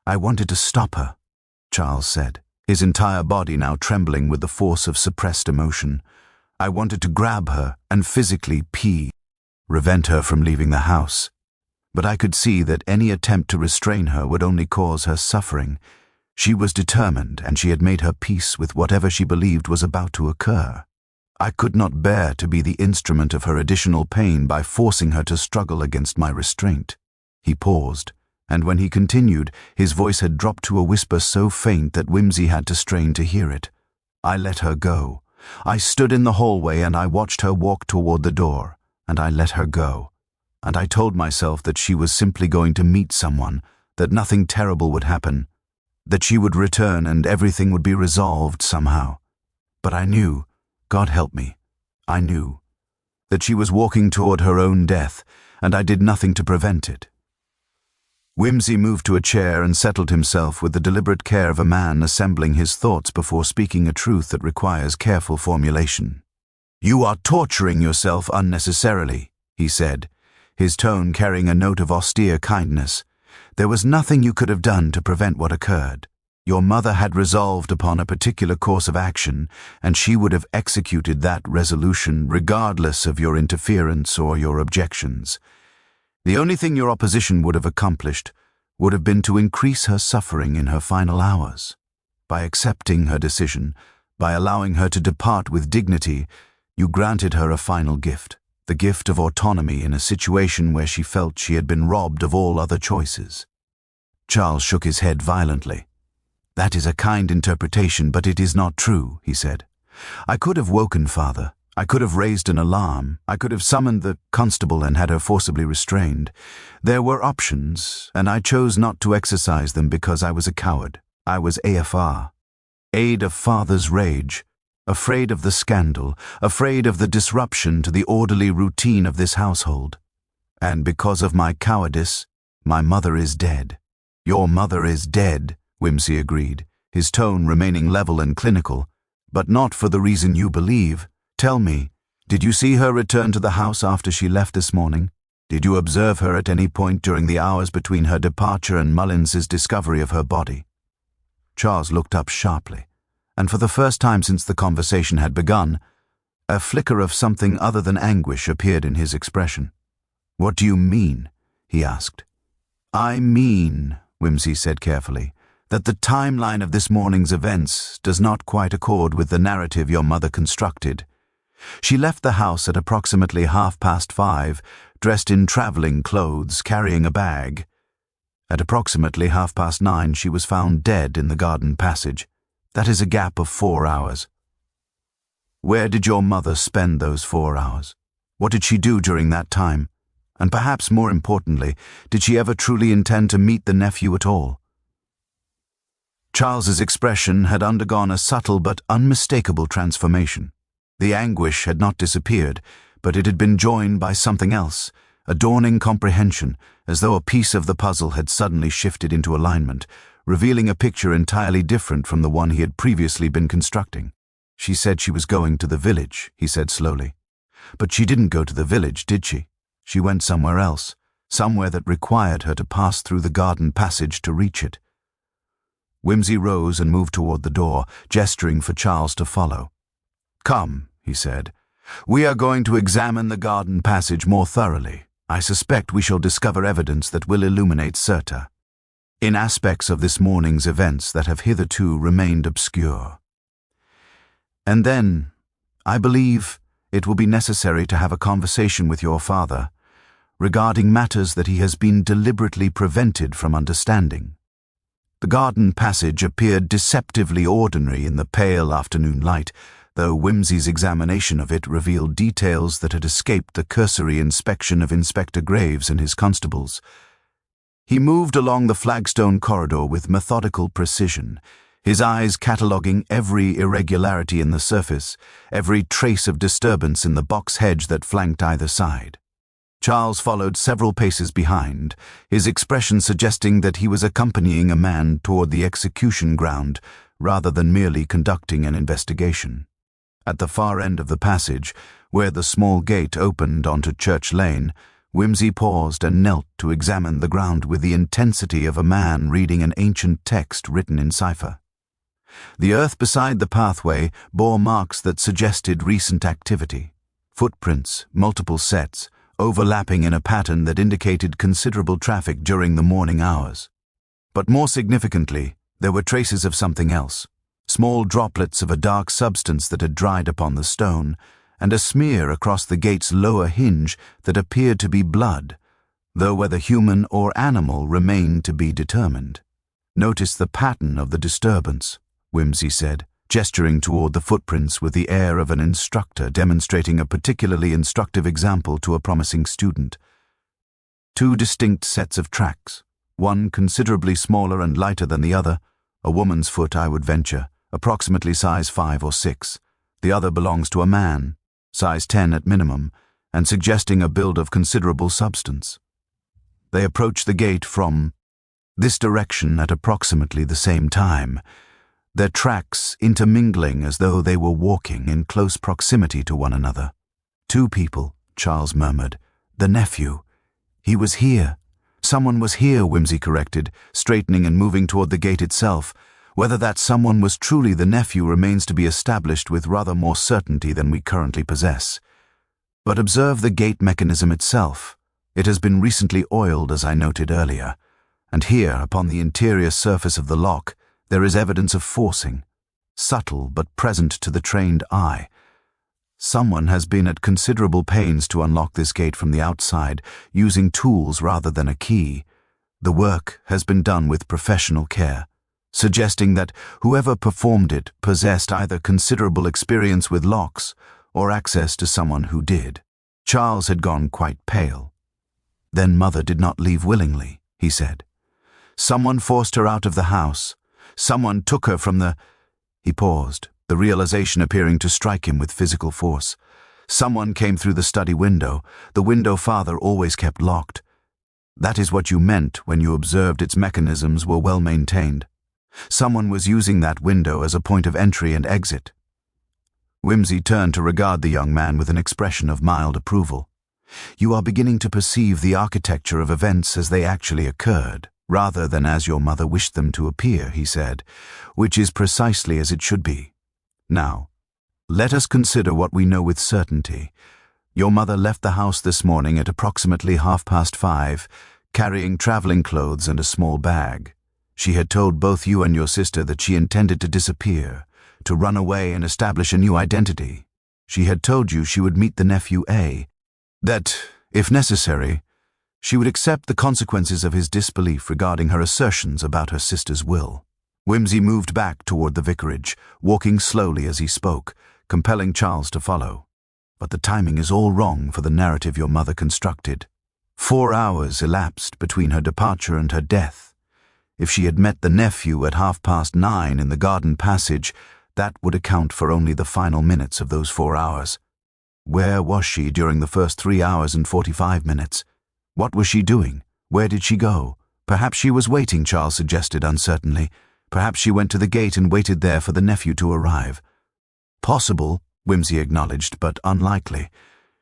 "I wanted to stop her," Charles said, his entire body now trembling with the force of suppressed emotion. "I wanted to grab her and physically prevent her from leaving the house. But I could see that any attempt to restrain her would only cause her suffering. She was determined, and she had made her peace with whatever she believed was about to occur. I could not bear to be the instrument of her additional pain by forcing her to struggle against my restraint." He paused, and when he continued, his voice had dropped to a whisper so faint that Whimsy had to strain to hear it. "I let her go. I stood in the hallway and I watched her walk toward the door, and I let her go. And I told myself that she was simply going to meet someone, that nothing terrible would happen, that she would return and everything would be resolved somehow. But I knew, God help me, I knew, that she was walking toward her own death, and I did nothing to prevent it." Whimsy moved to a chair and settled himself with the deliberate care of a man assembling his thoughts before speaking a truth that requires careful formulation. "You are torturing yourself unnecessarily," he said, his tone carrying a note of austere kindness. "There was nothing you could have done to prevent what occurred. Your mother had resolved upon a particular course of action, and she would have executed that resolution regardless of your interference or your objections. The only thing your opposition would have accomplished would have been to increase her suffering in her final hours. By accepting her decision, by allowing her to depart with dignity, you granted her a final gift, the gift of autonomy in a situation where she felt she had been robbed of all other choices." Charles shook his head violently. "That is a kind interpretation, but it is not true," he said. "I could have woken Father. I could have raised an alarm. I could have summoned the constable and had her forcibly restrained. There were options, and I chose not to exercise them because I was a coward. I was AFR. Aid of Father's rage. Afraid of the scandal, afraid of the disruption to the orderly routine of this household. And because of my cowardice, my mother is dead." "Your mother is dead," Whimsy agreed, his tone remaining level and clinical, "but not for the reason you believe. Tell me, did you see her return to the house after she left this morning? Did you observe her at any point during the hours between her departure and Mullins's discovery of her body?" Charles looked up sharply, and for the first time since the conversation had begun, a flicker of something other than anguish appeared in his expression. "What do you mean?" he asked. "I mean," Whimsy said carefully, "that the timeline of this morning's events does not quite accord with the narrative your mother constructed. She left the house at approximately 5:30, dressed in traveling clothes, carrying a bag. At approximately 9:30, she was found dead in the garden passage. That is a gap of 4 hours. Where did your mother spend those 4 hours? What did she do during that time? And perhaps more importantly, did she ever truly intend to meet the nephew at all? Charles's expression had undergone a subtle but unmistakable transformation. The anguish had not disappeared, but it had been joined by something else, a dawning comprehension, as though a piece of the puzzle had suddenly shifted into alignment, revealing a picture entirely different from the one he had previously been constructing. "She said she was going to the village," he said slowly. "But she didn't go to the village, did she? She went somewhere else, somewhere that required her to pass through the garden passage to reach it." Whimsy rose and moved toward the door, gesturing for Charles to follow. "Come," he said. "We are going to examine the garden passage more thoroughly. I suspect we shall discover evidence that will illuminate Cirta in aspects of this morning's events that have hitherto remained obscure. And then, I believe, it will be necessary to have a conversation with your father regarding matters that he has been deliberately prevented from understanding." The garden passage appeared deceptively ordinary in the pale afternoon light, though Whimsy's examination of it revealed details that had escaped the cursory inspection of Inspector Graves and his constables. He moved along the flagstone corridor with methodical precision, his eyes cataloguing every irregularity in the surface, every trace of disturbance in the box hedge that flanked either side. Charles followed several paces behind, his expression suggesting that he was accompanying a man toward the execution ground rather than merely conducting an investigation. At the far end of the passage, where the small gate opened onto Church Lane, Whimsy paused and knelt to examine the ground with the intensity of a man reading an ancient text written in cipher. The earth beside the pathway bore marks that suggested recent activity, footprints, multiple sets, overlapping in a pattern that indicated considerable traffic during the morning hours. But more significantly, there were traces of something else, small droplets of a dark substance that had dried upon the stone, and a smear across the gate's lower hinge that appeared to be blood, though whether human or animal remained to be determined. "Notice the pattern of the disturbance," Whimsy said, gesturing toward the footprints with the air of an instructor demonstrating a particularly instructive example to a promising student. Two distinct sets of tracks, one considerably smaller and lighter than the other, a woman's foot, I would venture, approximately size 5 or 6. The other belongs to a man, size 10 at minimum, and suggesting a build of considerable substance. They approach the gate from this direction at approximately the same time, their tracks intermingling as though they were walking in close proximity to one another. "Two people," Charles murmured. "The nephew. He was here." "Someone was here," Whimsy corrected, straightening and moving toward the gate itself. Whether that someone was truly the nephew remains to be established with rather more certainty than we currently possess. But observe the gate mechanism itself. It has been recently oiled, as I noted earlier, and here, upon the interior surface of the lock, there is evidence of forcing, subtle but present to the trained eye. Someone has been at considerable pains to unlock this gate from the outside, using tools rather than a key. The work has been done with professional care, suggesting that whoever performed it possessed either considerable experience with locks or access to someone who did. Charles had gone quite pale. "Then Mother did not leave willingly," he said. "Someone forced her out of the house. Someone took her from the—" He paused, the realization appearing to strike him with physical force. "Someone came through the study window, the window Father always kept locked. That is what you meant when you observed its mechanisms were well maintained. Someone was using that window as a point of entry and exit." Whimsy turned to regard the young man with an expression of mild approval. "You are beginning to perceive the architecture of events as they actually occurred, rather than as your mother wished them to appear," he said, "which is precisely as it should be. Now, let us consider what we know with certainty. Your mother left the house this morning at approximately 5:30, carrying traveling clothes and a small bag. She had told both you and your sister that she intended to disappear, to run away and establish a new identity. She had told you she would meet the nephew A, that, if necessary, she would accept the consequences of his disbelief regarding her assertions about her sister's will." Whimsy moved back toward the vicarage, walking slowly as he spoke, compelling Charles to follow. But the timing is all wrong for the narrative your mother constructed. 4 hours elapsed between her departure and her death. If she had met the nephew at 9:30 in the garden passage, that would account for only the final minutes of those 4 hours. Where was she during the first 3 hours and 45 minutes? What was she doing? Where did she go? Perhaps she was waiting, Charles suggested uncertainly. Perhaps she went to the gate and waited there for the nephew to arrive. Possible, Whimsy acknowledged, but unlikely.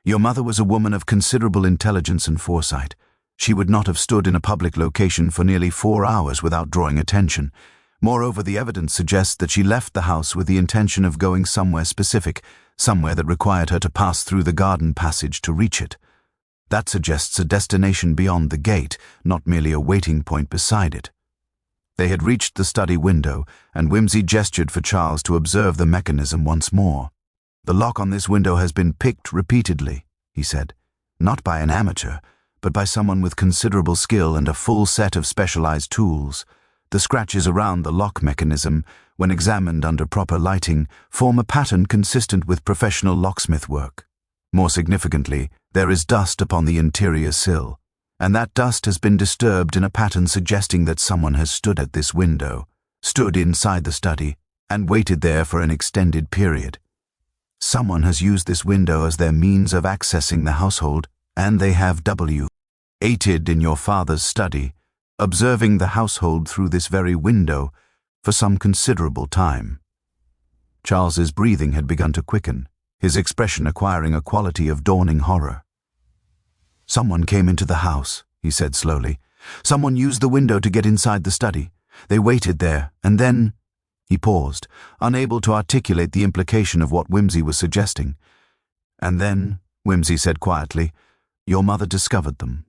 Your mother was a woman of considerable intelligence and foresight. She would not have stood in a public location for nearly 4 hours without drawing attention. Moreover, the evidence suggests that she left the house with the intention of going somewhere specific, somewhere that required her to pass through the garden passage to reach it. That suggests a destination beyond the gate, not merely a waiting point beside it. They had reached the study window, and Whimsy gestured for Charles to observe the mechanism once more. "The lock on this window has been picked repeatedly," he said. "Not by an amateur, but by someone with considerable skill and a full set of specialized tools. The scratches around the lock mechanism, when examined under proper lighting, form a pattern consistent with professional locksmith work. More significantly, there is dust upon the interior sill, and that dust has been disturbed in a pattern suggesting that someone has stood at this window, stood inside the study, and waited there for an extended period. Someone has used this window as their means of accessing the household, and they have waited in your father's study, observing the household through this very window for some considerable time." Charles's breathing had begun to quicken, his expression acquiring a quality of dawning horror. "Someone came into the house," he said slowly. "Someone used the window to get inside the study. They waited there, and then—" He paused, unable to articulate the implication of what Whimsy was suggesting. "And then," Whimsy said quietly, "your mother discovered them.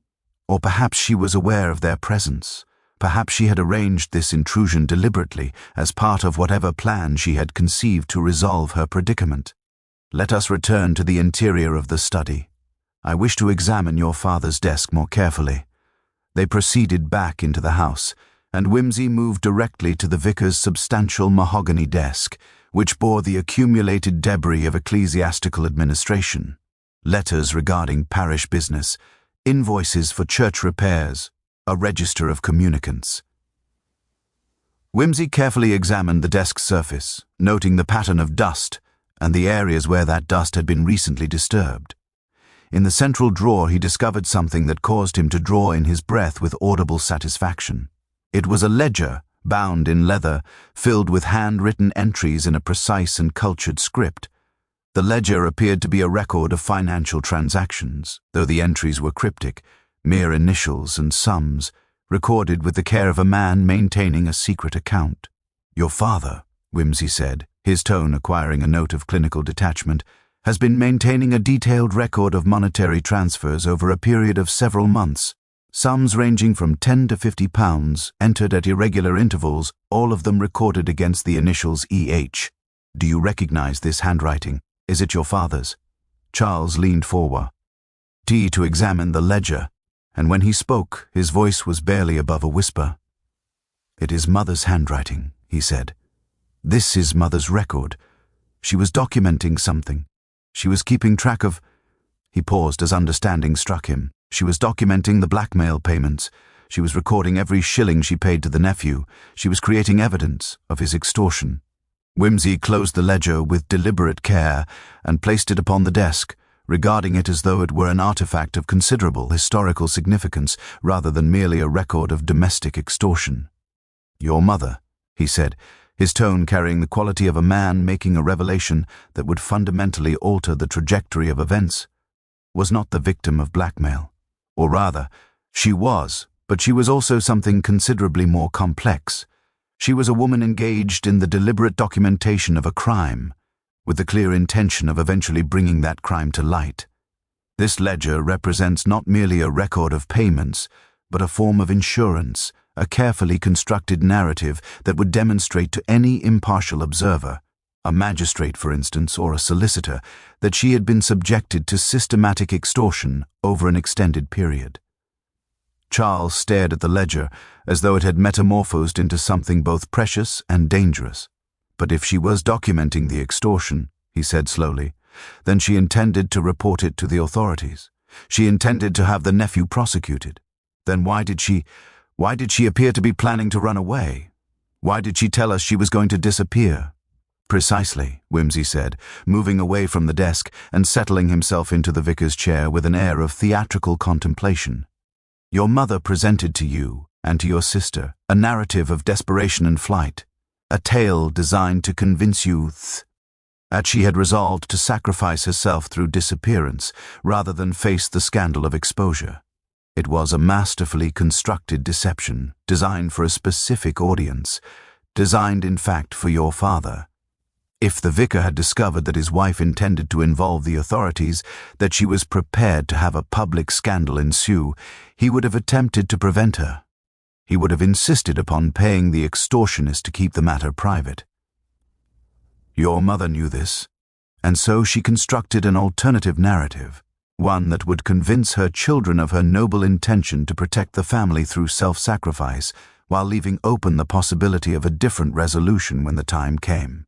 Or perhaps she was aware of their presence. Perhaps she had arranged this intrusion deliberately as part of whatever plan she had conceived to resolve her predicament. Let us return to the interior of the study. I wish to examine your father's desk more carefully." They proceeded back into the house, and Whimsy moved directly to the vicar's substantial mahogany desk, which bore the accumulated debris of ecclesiastical administration: letters regarding parish business, invoices for church repairs, a register of communicants. Whimsy carefully examined the desk's surface, noting the pattern of dust and the areas where that dust had been recently disturbed. In the central drawer he discovered something that caused him to draw in his breath with audible satisfaction. It was a ledger, bound in leather, filled with handwritten entries in a precise and cultured script. The ledger appeared to be a record of financial transactions, though the entries were cryptic, mere initials and sums, recorded with the care of a man maintaining a secret account. "Your father," Whimsy said, his tone acquiring a note of clinical detachment, "has been maintaining a detailed record of monetary transfers over a period of several months. Sums ranging from £10 to £50, entered at irregular intervals, all of them recorded against the initials EH. Do you recognize this handwriting? Is it your father's?" Charles leaned forward to examine the ledger, and when he spoke, his voice was barely above a whisper. "It is Mother's handwriting," he said. "This is Mother's record. She was documenting something. She was keeping track of—" He paused as understanding struck him. She was documenting the blackmail payments. She was recording every shilling she paid to the nephew. She was creating evidence of his extortion. Whimsy closed the ledger with deliberate care and placed it upon the desk, regarding it as though it were an artifact of considerable historical significance rather than merely a record of domestic extortion. "Your mother," he said, his tone carrying the quality of a man making a revelation that would fundamentally alter the trajectory of events, "was not the victim of blackmail. Or rather, she was, but she was also something considerably more complex. She was a woman engaged in the deliberate documentation of a crime, with the clear intention of eventually bringing that crime to light. This ledger represents not merely a record of payments, but a form of insurance, a carefully constructed narrative that would demonstrate to any impartial observer, a magistrate for instance, or a solicitor, that she had been subjected to systematic extortion over an extended period." Charles stared at the ledger as though it had metamorphosed into something both precious and dangerous. "But if she was documenting the extortion," he said slowly, Then she intended to report it to the authorities. She intended to have the nephew prosecuted. Then why did she appear to be planning to run away? Why did she tell us she was going to disappear? Precisely, Whimsy said, moving away from the desk and settling himself into the vicar's chair with an air of theatrical contemplation. Your mother presented to you and to your sister a narrative of desperation and flight, a tale designed to convince you that she had resolved to sacrifice herself through disappearance rather than face the scandal of exposure. It was a masterfully constructed deception designed for a specific audience, designed in fact for your father. If the vicar had discovered that his wife intended to involve the authorities, that she was prepared to have a public scandal ensue, he would have attempted to prevent her. He would have insisted upon paying the extortionist to keep the matter private. Your mother knew this, and so she constructed an alternative narrative, one that would convince her children of her noble intention to protect the family through self-sacrifice, while leaving open the possibility of a different resolution when the time came.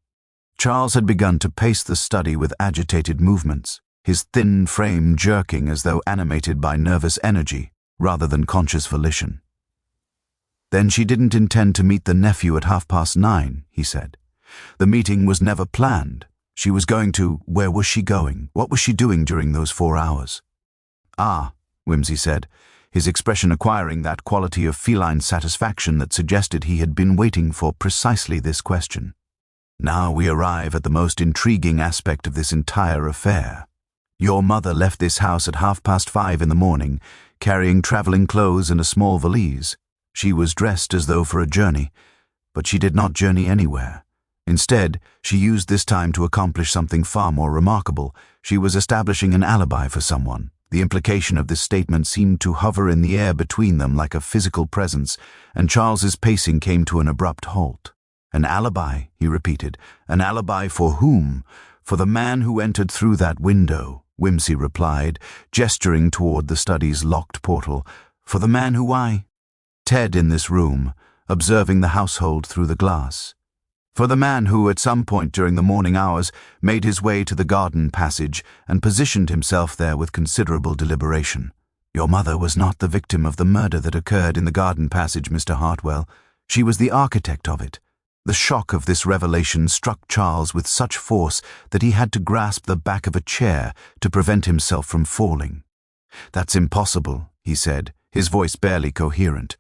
Charles had begun to pace the study with agitated movements, his thin frame jerking as though animated by nervous energy rather than conscious volition. Then she didn't intend to meet the nephew at 9:30, he said. The meeting was never planned. She was going to— Where was she going? What was she doing during those 4 hours? Ah, Whimsy said, his expression acquiring that quality of feline satisfaction that suggested he had been waiting for precisely this question. Now we arrive at the most intriguing aspect of this entire affair. Your mother left this house at 5:30 in the morning, carrying traveling clothes and a small valise. She was dressed as though for a journey, but she did not journey anywhere. Instead, she used this time to accomplish something far more remarkable. She was establishing an alibi for someone. The implication of this statement seemed to hover in the air between them like a physical presence, and Charles's pacing came to an abrupt halt. An alibi, he repeated. An alibi for whom? For the man who entered through that window, Whimsy replied, gesturing toward the study's locked portal. For the man who Ted in this room, observing the household through the glass. For the man who, at some point during the morning hours, made his way to the garden passage and positioned himself there with considerable deliberation. Your mother was not the victim of the murder that occurred in the garden passage, Mr. Hartwell. She was the architect of it. The shock of this revelation struck Charles with such force that he had to grasp the back of a chair to prevent himself from falling. That's impossible, he said, his voice barely coherent.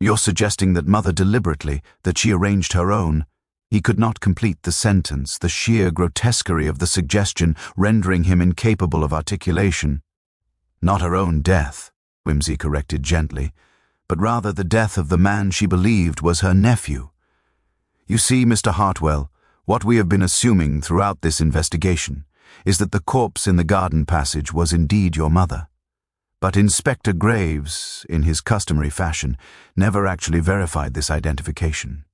You're suggesting that Mother deliberately, that she arranged her own. He could not complete the sentence, the sheer grotesquerie of the suggestion rendering him incapable of articulation. Not her own death, Whimsy corrected gently, but rather the death of the man she believed was her nephew. You see, Mr. Hartwell, what we have been assuming throughout this investigation is that the corpse in the garden passage was indeed your mother. But Inspector Graves, in his customary fashion, never actually verified this identification.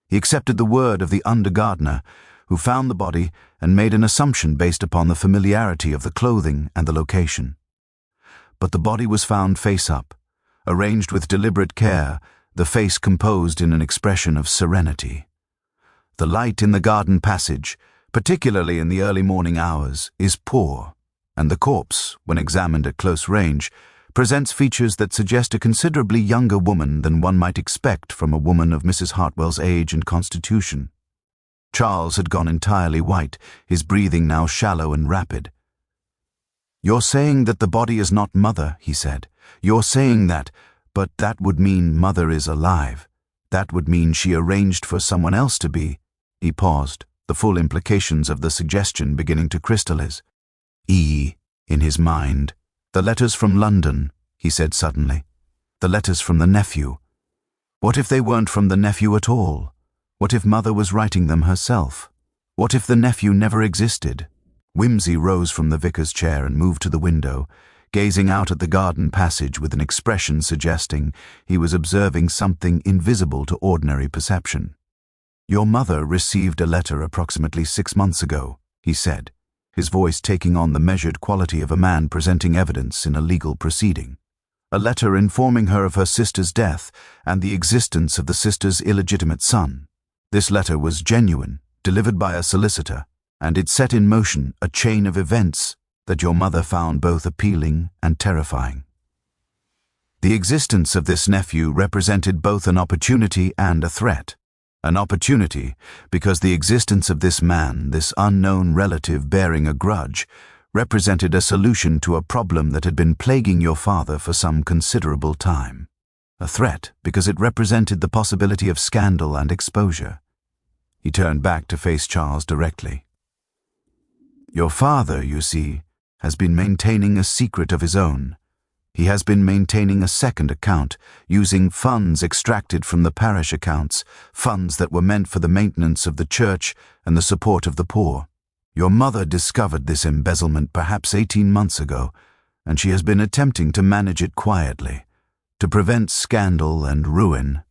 He accepted the word of the undergardener, who found the body and made an assumption based upon the familiarity of the clothing and the location. But the body was found face up, arranged with deliberate care, the face composed in an expression of serenity. The light in the garden passage, particularly in the early morning hours, is poor, and the corpse, when examined at close range, presents features that suggest a considerably younger woman than one might expect from a woman of Mrs. Hartwell's age and constitution. Charles had gone entirely white, his breathing now shallow and rapid. You're saying that the body is not Mother, he said. You're saying that, but that would mean Mother is alive. That would mean she arranged for someone else to be. He paused, the full implications of the suggestion beginning to crystallize. In his mind. The letters from London, he said suddenly. The letters from the nephew. What if they weren't from the nephew at all? What if Mother was writing them herself? What if the nephew never existed? Whimsy rose from the vicar's chair and moved to the window, gazing out at the garden passage with an expression suggesting he was observing something invisible to ordinary perception. Your mother received a letter approximately 6 months ago, he said, his voice taking on the measured quality of a man presenting evidence in a legal proceeding. A letter informing her of her sister's death and the existence of the sister's illegitimate son. This letter was genuine, delivered by a solicitor, and it set in motion a chain of events that your mother found both appealing and terrifying. The existence of this nephew represented both an opportunity and a threat. An opportunity because the existence of this man, this unknown relative bearing a grudge, represented a solution to a problem that had been plaguing your father for some considerable time. A threat because it represented the possibility of scandal and exposure. He turned back to face Charles directly. Your father, you see, has been maintaining a secret of his own. He has been maintaining a second account, using funds extracted from the parish accounts, funds that were meant for the maintenance of the church and the support of the poor. Your mother discovered this embezzlement perhaps 18 months ago, and she has been attempting to manage it quietly, to prevent scandal and ruin.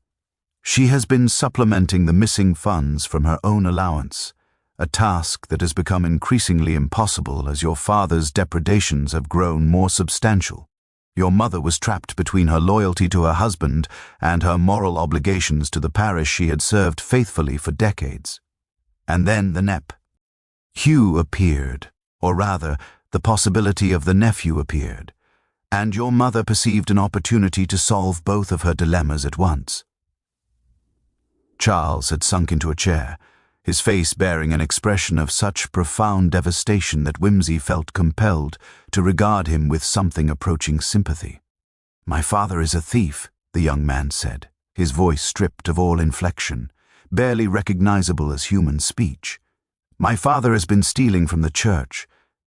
She has been supplementing the missing funds from her own allowance, a task that has become increasingly impossible as your father's depredations have grown more substantial. Your mother was trapped between her loyalty to her husband and her moral obligations to the parish she had served faithfully for decades. And then the NEP. Hugh appeared, or rather, the possibility of the nephew appeared, and your mother perceived an opportunity to solve both of her dilemmas at once. Charles had sunk into a chair, his face bearing an expression of such profound devastation that Whimsy felt compelled to regard him with something approaching sympathy. "My father is a thief," the young man said, his voice stripped of all inflection, barely recognizable as human speech. "My father has been stealing from the church,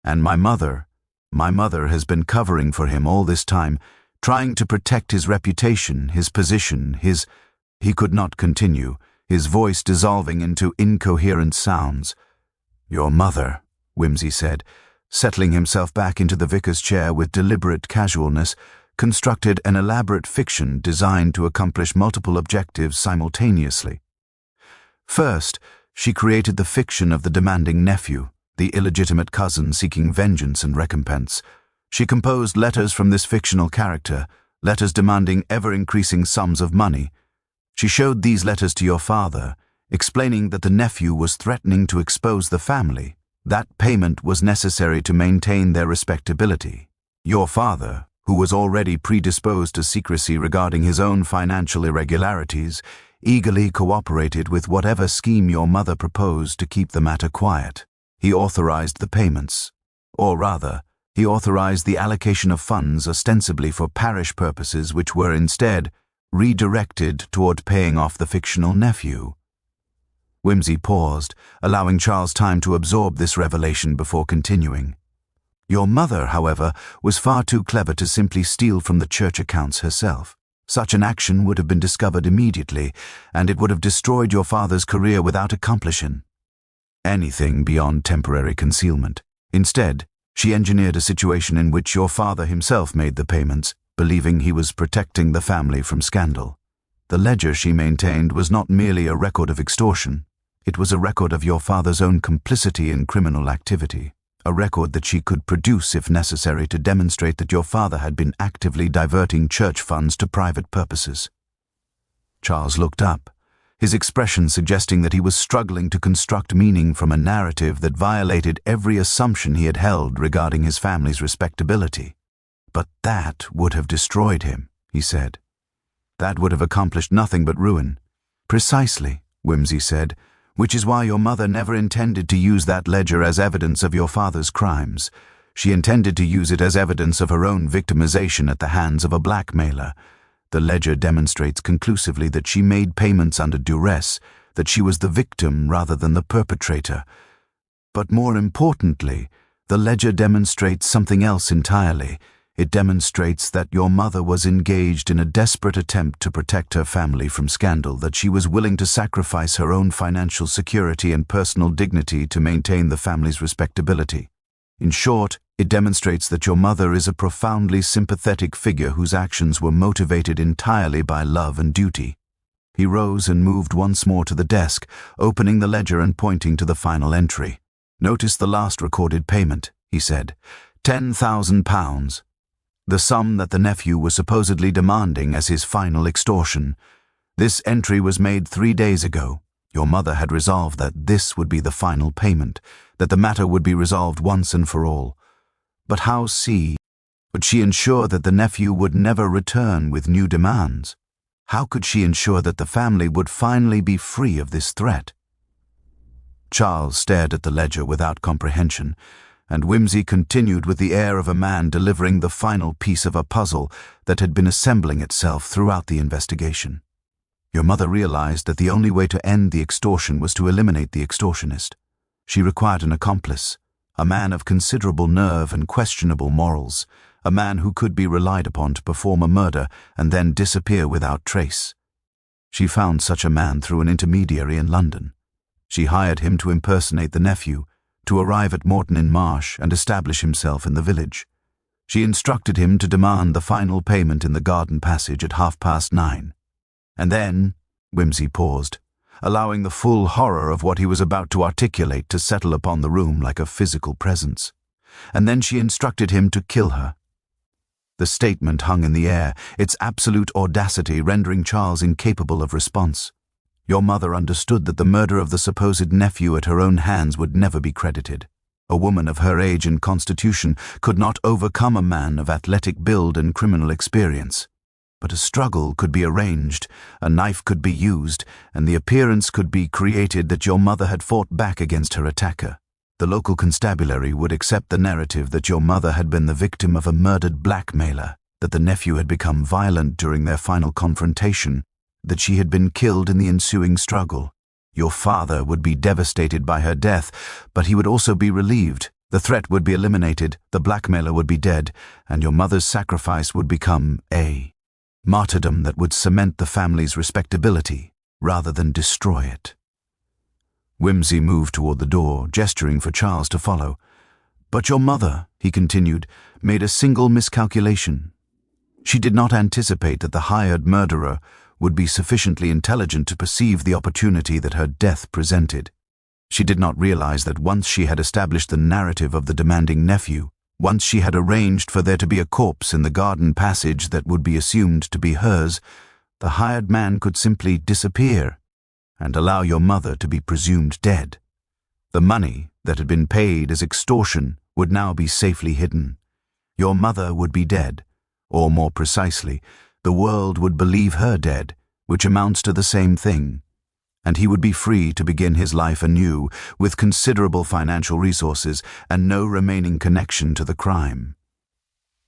and my mother has been covering for him all this time, trying to protect his reputation, his position, his—" He could not continue, his voice dissolving into incoherent sounds. "Your mother," Whimsy said, settling himself back into the vicar's chair with deliberate casualness, constructed an elaborate fiction designed to accomplish multiple objectives simultaneously. First, she created the fiction of the demanding nephew, the illegitimate cousin seeking vengeance and recompense. She composed letters from this fictional character, letters demanding ever-increasing sums of money. She showed these letters to your father, explaining that the nephew was threatening to expose the family. That payment was necessary to maintain their respectability. Your father, who was already predisposed to secrecy regarding his own financial irregularities, eagerly cooperated with whatever scheme your mother proposed to keep the matter quiet. He authorized the payments. Or rather, he authorized the allocation of funds ostensibly for parish purposes which were instead redirected toward paying off the fictional nephew. Whimsy paused, allowing Charles time to absorb this revelation before continuing. Your mother, however, was far too clever to simply steal from the church accounts herself. Such an action would have been discovered immediately, and it would have destroyed your father's career without accomplishing anything beyond temporary concealment. Instead, she engineered a situation in which your father himself made the payments, believing he was protecting the family from scandal. The ledger she maintained was not merely a record of extortion. It was a record of your father's own complicity in criminal activity, a record that she could produce if necessary to demonstrate that your father had been actively diverting church funds to private purposes. Charles looked up, his expression suggesting that he was struggling to construct meaning from a narrative that violated every assumption he had held regarding his family's respectability. "But that would have destroyed him," he said. "That would have accomplished nothing but ruin." "Precisely," Whimsy said, "which is why your mother never intended to use that ledger as evidence of your father's crimes. She intended to use it as evidence of her own victimization at the hands of a blackmailer. The ledger demonstrates conclusively that she made payments under duress, that she was the victim rather than the perpetrator. But more importantly, the ledger demonstrates something else entirely. It demonstrates that your mother was engaged in a desperate attempt to protect her family from scandal, that she was willing to sacrifice her own financial security and personal dignity to maintain the family's respectability. In short, it demonstrates that your mother is a profoundly sympathetic figure whose actions were motivated entirely by love and duty." He rose and moved once more to the desk, opening the ledger and pointing to the final entry. "Notice the last recorded payment," he said. £10,000. The sum that the nephew was supposedly demanding as his final extortion. This entry was made 3 days ago. Your mother had resolved that this would be the final payment, that the matter would be resolved once and for all. But how would she ensure that the nephew would never return with new demands? How could she ensure that the family would finally be free of this threat? Charles stared at the ledger without comprehension, and Whimsy continued with the air of a man delivering the final piece of a puzzle that had been assembling itself throughout the investigation. Your mother realized that the only way to end the extortion was to eliminate the extortionist. She required an accomplice, a man of considerable nerve and questionable morals, a man who could be relied upon to perform a murder and then disappear without trace. She found such a man through an intermediary in London. She hired him to impersonate the nephew, to arrive at Morton-in-Marsh and establish himself in the village. She instructed him to demand the final payment in the garden passage at 9:30. And then, Whimsy paused, allowing the full horror of what he was about to articulate to settle upon the room like a physical presence. And then she instructed him to kill her. The statement hung in the air, its absolute audacity rendering Charles incapable of response. Your mother understood that the murder of the supposed nephew at her own hands would never be credited. A woman of her age and constitution could not overcome a man of athletic build and criminal experience. But a struggle could be arranged, a knife could be used, and the appearance could be created that your mother had fought back against her attacker. The local constabulary would accept the narrative that your mother had been the victim of a murdered blackmailer, that the nephew had become violent during their final confrontation, that she had been killed in the ensuing struggle. Your father would be devastated by her death, but he would also be relieved. The threat would be eliminated, the blackmailer would be dead, and your mother's sacrifice would become a martyrdom that would cement the family's respectability rather than destroy it. Whimsy moved toward the door, gesturing for Charles to follow. But your mother, he continued, made a single miscalculation. She did not anticipate that the hired murderer would be sufficiently intelligent to perceive the opportunity that her death presented. She did not realize that once she had established the narrative of the demanding nephew, once she had arranged for there to be a corpse in the garden passage that would be assumed to be hers, the hired man could simply disappear and allow your mother to be presumed dead. The money that had been paid as extortion would now be safely hidden. Your mother would be dead, or more precisely, the world would believe her dead, which amounts to the same thing, and he would be free to begin his life anew with considerable financial resources and no remaining connection to the crime.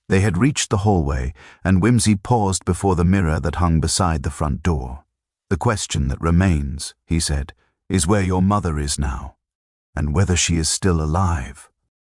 They had reached the hallway, and Whimsy paused before the mirror that hung beside the front door. "The question that remains," he said, "is where your mother is now, and whether she is still alive."